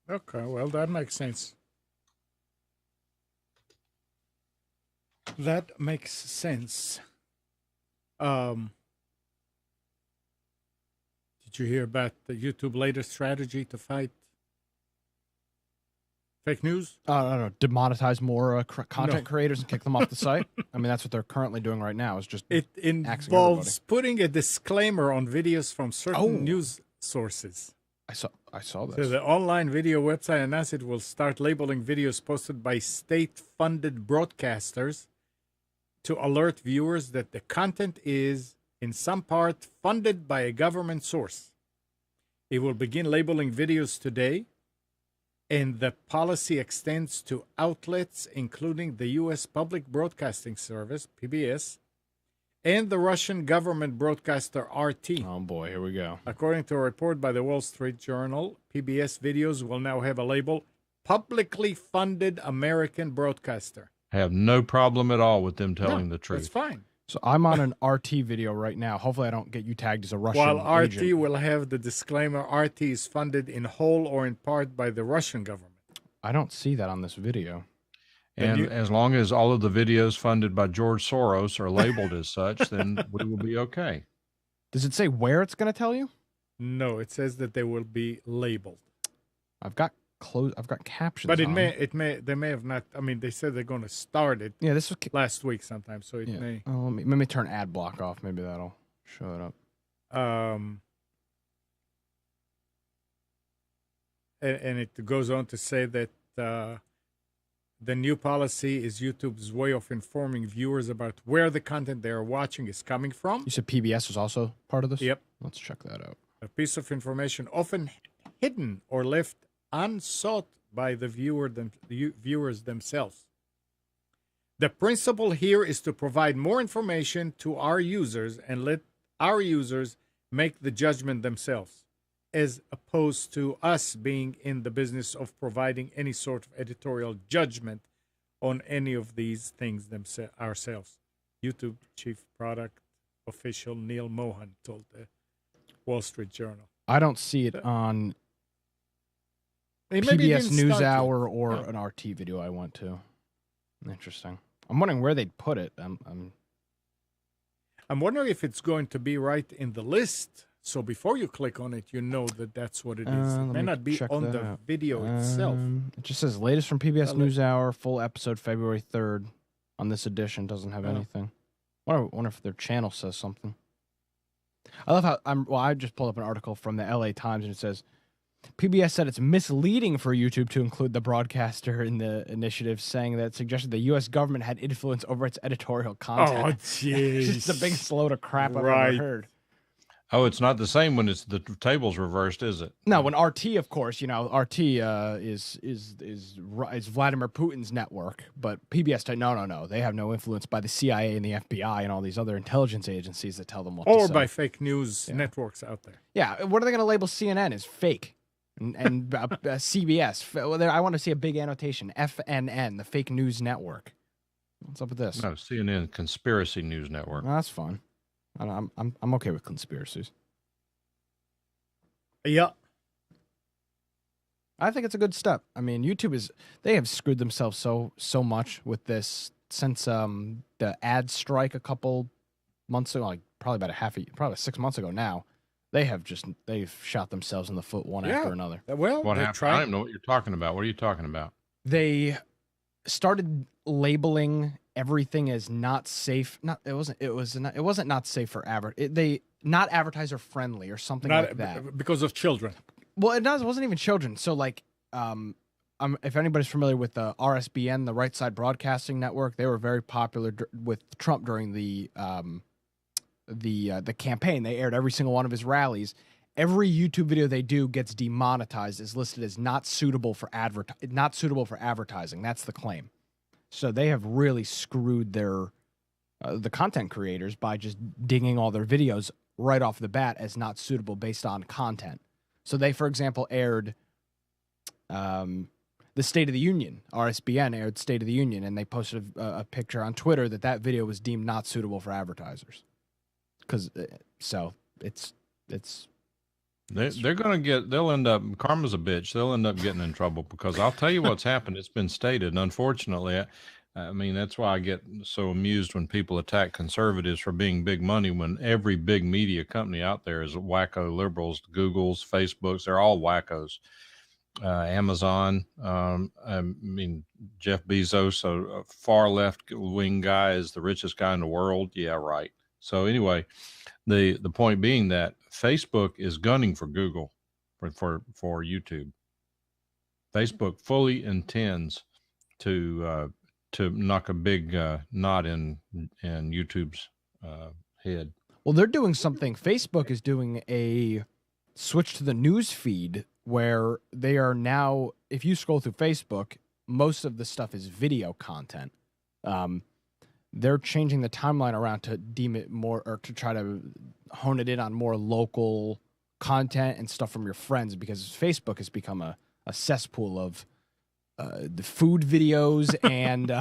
Okay, well, that makes sense. That makes sense. Did you hear about the YouTube latest strategy to fight fake news? I don't know. Demonetize more content creators and kick them off the site. I mean, that's what they're currently doing right now. Is just it involves putting a disclaimer on videos from certain news sources. I saw this. So the online video website announced it will start labeling videos posted by state-funded broadcasters to alert viewers that the content is, in some part, funded by a government source. It will begin labeling videos today, and the policy extends to outlets including the U.S. Public Broadcasting Service, PBS, and the Russian government broadcaster RT. Oh boy, here we go. According to a report by the Wall Street Journal, PBS videos will now have a label, Publicly Funded American Broadcaster. I have no problem at all with them telling the truth. That's fine. So I'm on an RT video right now. Hopefully I don't get you tagged as a Russian agent. While RT will have the disclaimer, RT is funded in whole or in part by the Russian government. I don't see that on this video. And as long as all of the videos funded by George Soros are labeled as such, then we will be okay. Does it say where it's going to tell you? No, it says that they will be labeled. I've got captions. But on. they may have not. I mean, they said they're going to start it. Yeah, this was last week sometime, so it may. Oh, let me turn ad block off. Maybe that'll show it up. And it goes on to say that the new policy is YouTube's way of informing viewers about where the content they are watching is coming from. You said PBS was also part of this? Yep. Let's check that out. A piece of information often hidden or left unsought by the viewers themselves. The principle here is to provide more information to our users and let our users make the judgment themselves, as opposed to us being in the business of providing any sort of editorial judgment on any of these things ourselves. YouTube Chief Product Official Neil Mohan told the Wall Street Journal. I don't see it on Maybe PBS NewsHour yet. or an RT video I went to. Interesting. I'm wondering where they'd put it. I'm wondering if it's going to be right in the list. So before you click on it, you know that that's what it is. It may not be on the video itself. It just says latest from PBS NewsHour, full episode February 3rd. On this edition, doesn't have anything. Wonder if their channel says something. I love how I just pulled up an article from the LA Times and it says PBS said it's misleading for YouTube to include the broadcaster in the initiative, saying that it suggested the U.S. government had influence over its editorial content. Oh, jeez. It's just the biggest load of crap I've ever heard. Oh, it's not the same when it's the table's reversed, is it? No, when RT, of course, RT is Vladimir Putin's network, but PBS, no, they have no influence by the CIA and the FBI and all these other intelligence agencies that tell them what to say. Or by fake news networks out there. Yeah, what are they going to label CNN as fake? And CBS. I want to see a big annotation. FNN, the fake news network. What's up with this? No, CNN, Conspiracy News Network. That's fine. I'm okay with conspiracies. Yeah. I think it's a good step. I mean, YouTube they have screwed themselves so much with this since the ad strike a couple months ago, like probably 6 months ago now. They've shot themselves in the foot one after another. Well, what happened? I don't even know what you're talking about. What are you talking about? They started labeling everything as not safe. It wasn't not safe for not advertiser friendly or something like that because of children. Well, it wasn't even children. So like, if anybody's familiar with the RSBN, the Right Side Broadcasting Network, they were very popular with Trump during the campaign. They aired every single one of his rallies. Every YouTube video they do gets demonetized, is listed as not suitable for advertising. That's the claim. So they have really screwed the content creators by just dinging all their videos right off the bat as not suitable based on content. So they, for example, aired the State of the Union. RSBN aired State of the Union, and they posted a picture on Twitter that video was deemed not suitable for advertisers. They're going to they'll end up, karma's a bitch. They'll end up getting in trouble because I'll tell you what's happened. It's been stated. And unfortunately, I mean, that's why I get so amused when people attack conservatives for being big money when every big media company out there is wacko liberals, Google's, Facebook's, they're all wackos. Amazon, I mean, Jeff Bezos, a far left wing guy, is the richest guy in the world. Yeah, right. So anyway, the point being that Facebook is gunning for Google for YouTube. Facebook fully intends to knock a big knot in YouTube's head. Well, they're doing something. Facebook is doing a switch to the news feed where they are now, if you scroll through Facebook, most of the stuff is video content. They're changing the timeline around to deem it more, or to try to hone it in on more local content and stuff from your friends, because Facebook has become a cesspool of the food videos and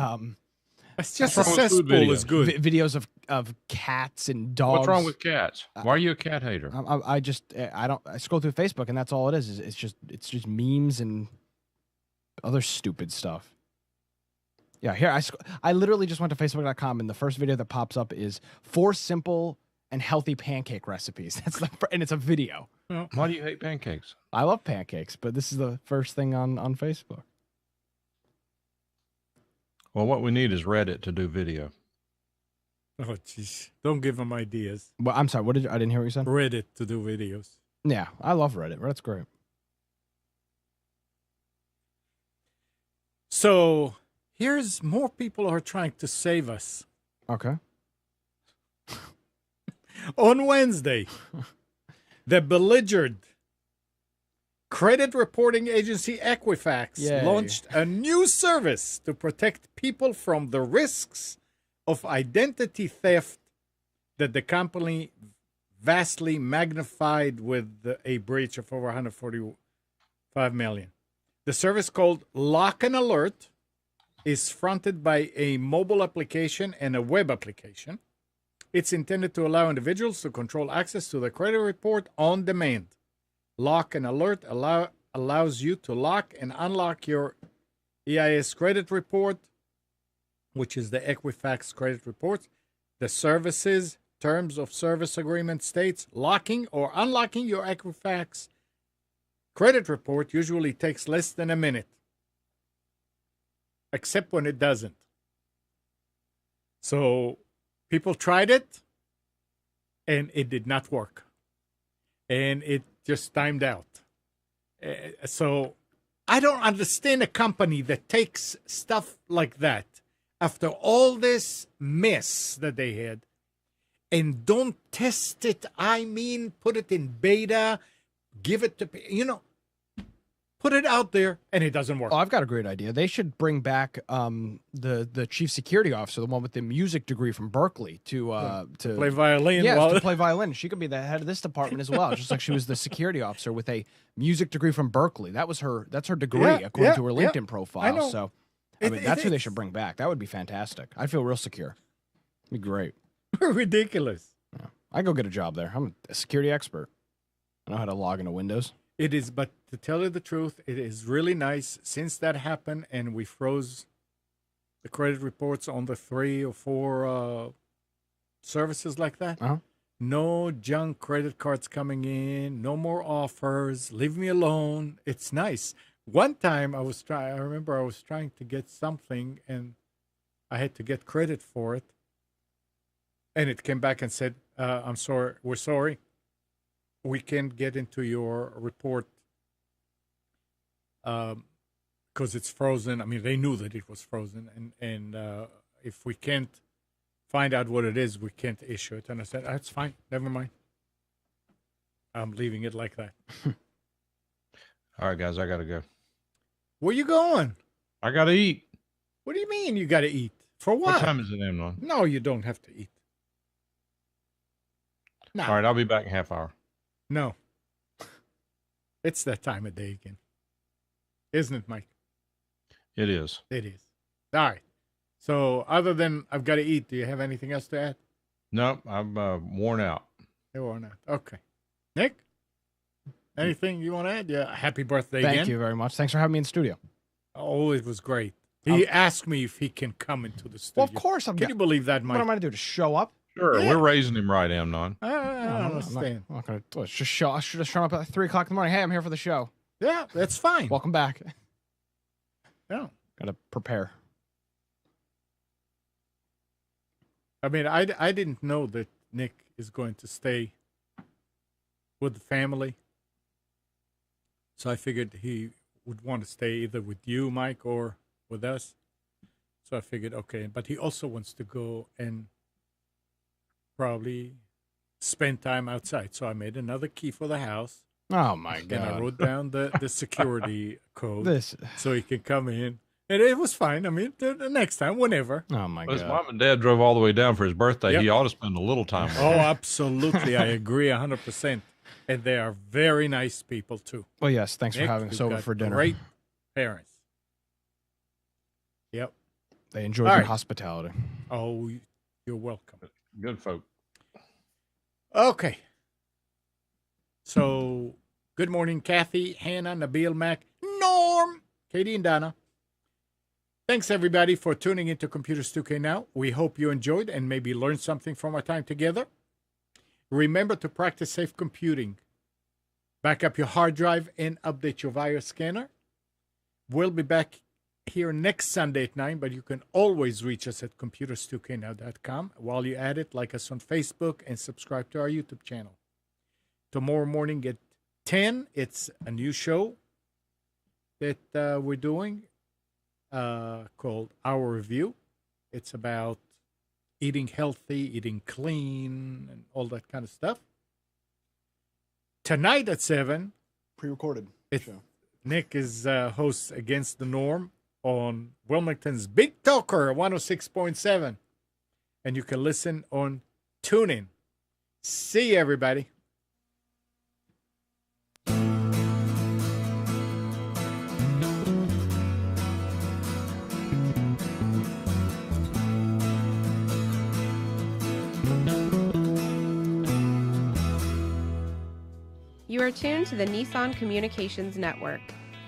it's just a cesspool is good. Videos of cats and dogs. What's wrong with cats? Why are you a cat hater? I scroll through Facebook and that's all it is. It's just memes and other stupid stuff. Yeah, here I literally just went to Facebook.com and the first video that pops up is 4 simple and healthy pancake recipes. And it's a video. Why do you hate pancakes? I love pancakes, but this is the first thing on Facebook. Well, what we need is Reddit to do video. Oh, jeez. Don't give them ideas. Well, I'm sorry. I didn't hear what you said. Reddit to do videos. Yeah, I love Reddit. Reddit's great. So here's more people are trying to save us. Okay. On Wednesday, the beleaguered credit reporting agency Equifax Yay. launched a new service to protect people from the risks of identity theft that the company vastly magnified with a breach of over 145 million. The service, called Lock and Alert, is fronted by a mobile application and a web application. It's intended to allow individuals to control access to the credit report on demand. Lock and Alert allows you to lock and unlock your EIS credit report, which is the Equifax credit report. The services terms of service agreement states locking or unlocking your Equifax credit report usually takes less than a minute, except when it doesn't. So people tried it, and it did not work. And it just timed out. So I don't understand a company that takes stuff like that after all this mess that they had and don't test it. I mean, put it in beta, give it to, put it out there, and it doesn't work. Oh, I've got a great idea. They should bring back the chief security officer, the one with the music degree from Berkeley, to play violin. Yeah, to play violin. She could be the head of this department as well, just like she was the security officer with a music degree from Berkeley. That's her degree, according to her LinkedIn profile. I know. So, I mean, that's who they should bring back. That would be fantastic. I'd feel real secure. It'd be great. Ridiculous. Yeah. I'd go get a job there. I'm a security expert. I know how to log into Windows. It is, but to tell you the truth, it is really nice since that happened and we froze the credit reports on the 3 or 4 services like that. Uh-huh. No junk credit cards coming in, no more offers, leave me alone. It's nice. One time I remember I was trying to get something and I had to get credit for it. And it came back and said, I'm sorry, we're sorry. We can't get into your report because it's frozen. I mean, they knew that it was frozen, and if we can't find out what it is, we can't issue it. And I said, that's fine, never mind. I'm leaving it like that. All right, guys, I got to go. Where you going? I got to eat. What do you mean you got to eat? For what? What time is it, Amnon? No, you don't have to eat. No. All right, I'll be back in a half hour. No. It's that time of day again. Isn't it, Mike? It is. It is. All right. So other than I've got to eat, do you have anything else to add? No, I'm worn out. You're worn out. Okay. Nick? Anything you want to add? Yeah. Happy birthday again. Thank you very much. Thanks for having me in studio. Oh, it was great. He asked me if he can come into the studio. Well, of course. Can you believe that, Mike? What am I going to do? Just show up? Sure, Yeah. we're raising him right, Amnon. I don't understand. I'm not going to just show. I should have shown up at 3 o'clock in the morning. Hey, I'm here for the show. Yeah, that's fine. Welcome back. Yeah. Got to prepare. I mean, I didn't know that Nick is going to stay with the family. So I figured he would want to stay either with you, Mike, or with us. So I figured, okay. But he also wants to go and probably spend time outside. So I made another key for the house. Oh, my And God. I wrote down the security code This. so he can come in. And it was fine. I mean, the next time, whenever. Oh, my Well, his God. mom and dad drove all the way down for his birthday. Yep. He ought to spend a little time with Oh, him. absolutely. I agree 100%. And they are very nice people, too. Well, yes. Thanks Nick, for having us you've over got for dinner. Great parents. Yep. They enjoyed All your right. hospitality. Oh, you're welcome. Good folk. Okay. So, good morning, Kathy, Hannah, Nabil, Mac, Norm, Katie, and Donna. Thanks, everybody, for tuning into Computers 2K Now. We hope you enjoyed and maybe learned something from our time together. Remember to practice safe computing. Back up your hard drive and update your virus scanner. We'll be back here next Sunday at 9, but you can always reach us at computers2know.com. While you're at it, like us on Facebook and subscribe to our YouTube channel. Tomorrow morning at 10, it's a new show that we're doing called Our Review. It's about eating healthy, eating clean, and all that kind of stuff. Tonight at 7, Pre-recorded show. Nick is hosts Against the Norm on Wilmington's Big Talker 106.7. And you can listen on TuneIn. See you, everybody. You are tuned to the Nissan Communications Network.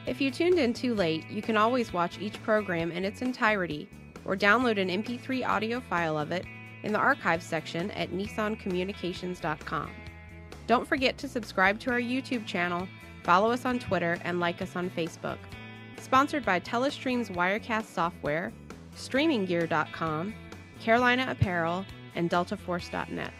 If you tuned in too late, you can always watch each program in its entirety or download an MP3 audio file of it in the archives section at nissancommunications.com. Don't forget to subscribe to our YouTube channel, follow us on Twitter, and like us on Facebook. Sponsored by Telestream's Wirecast software, StreamingGear.com, Carolina Apparel, and DeltaForce.net.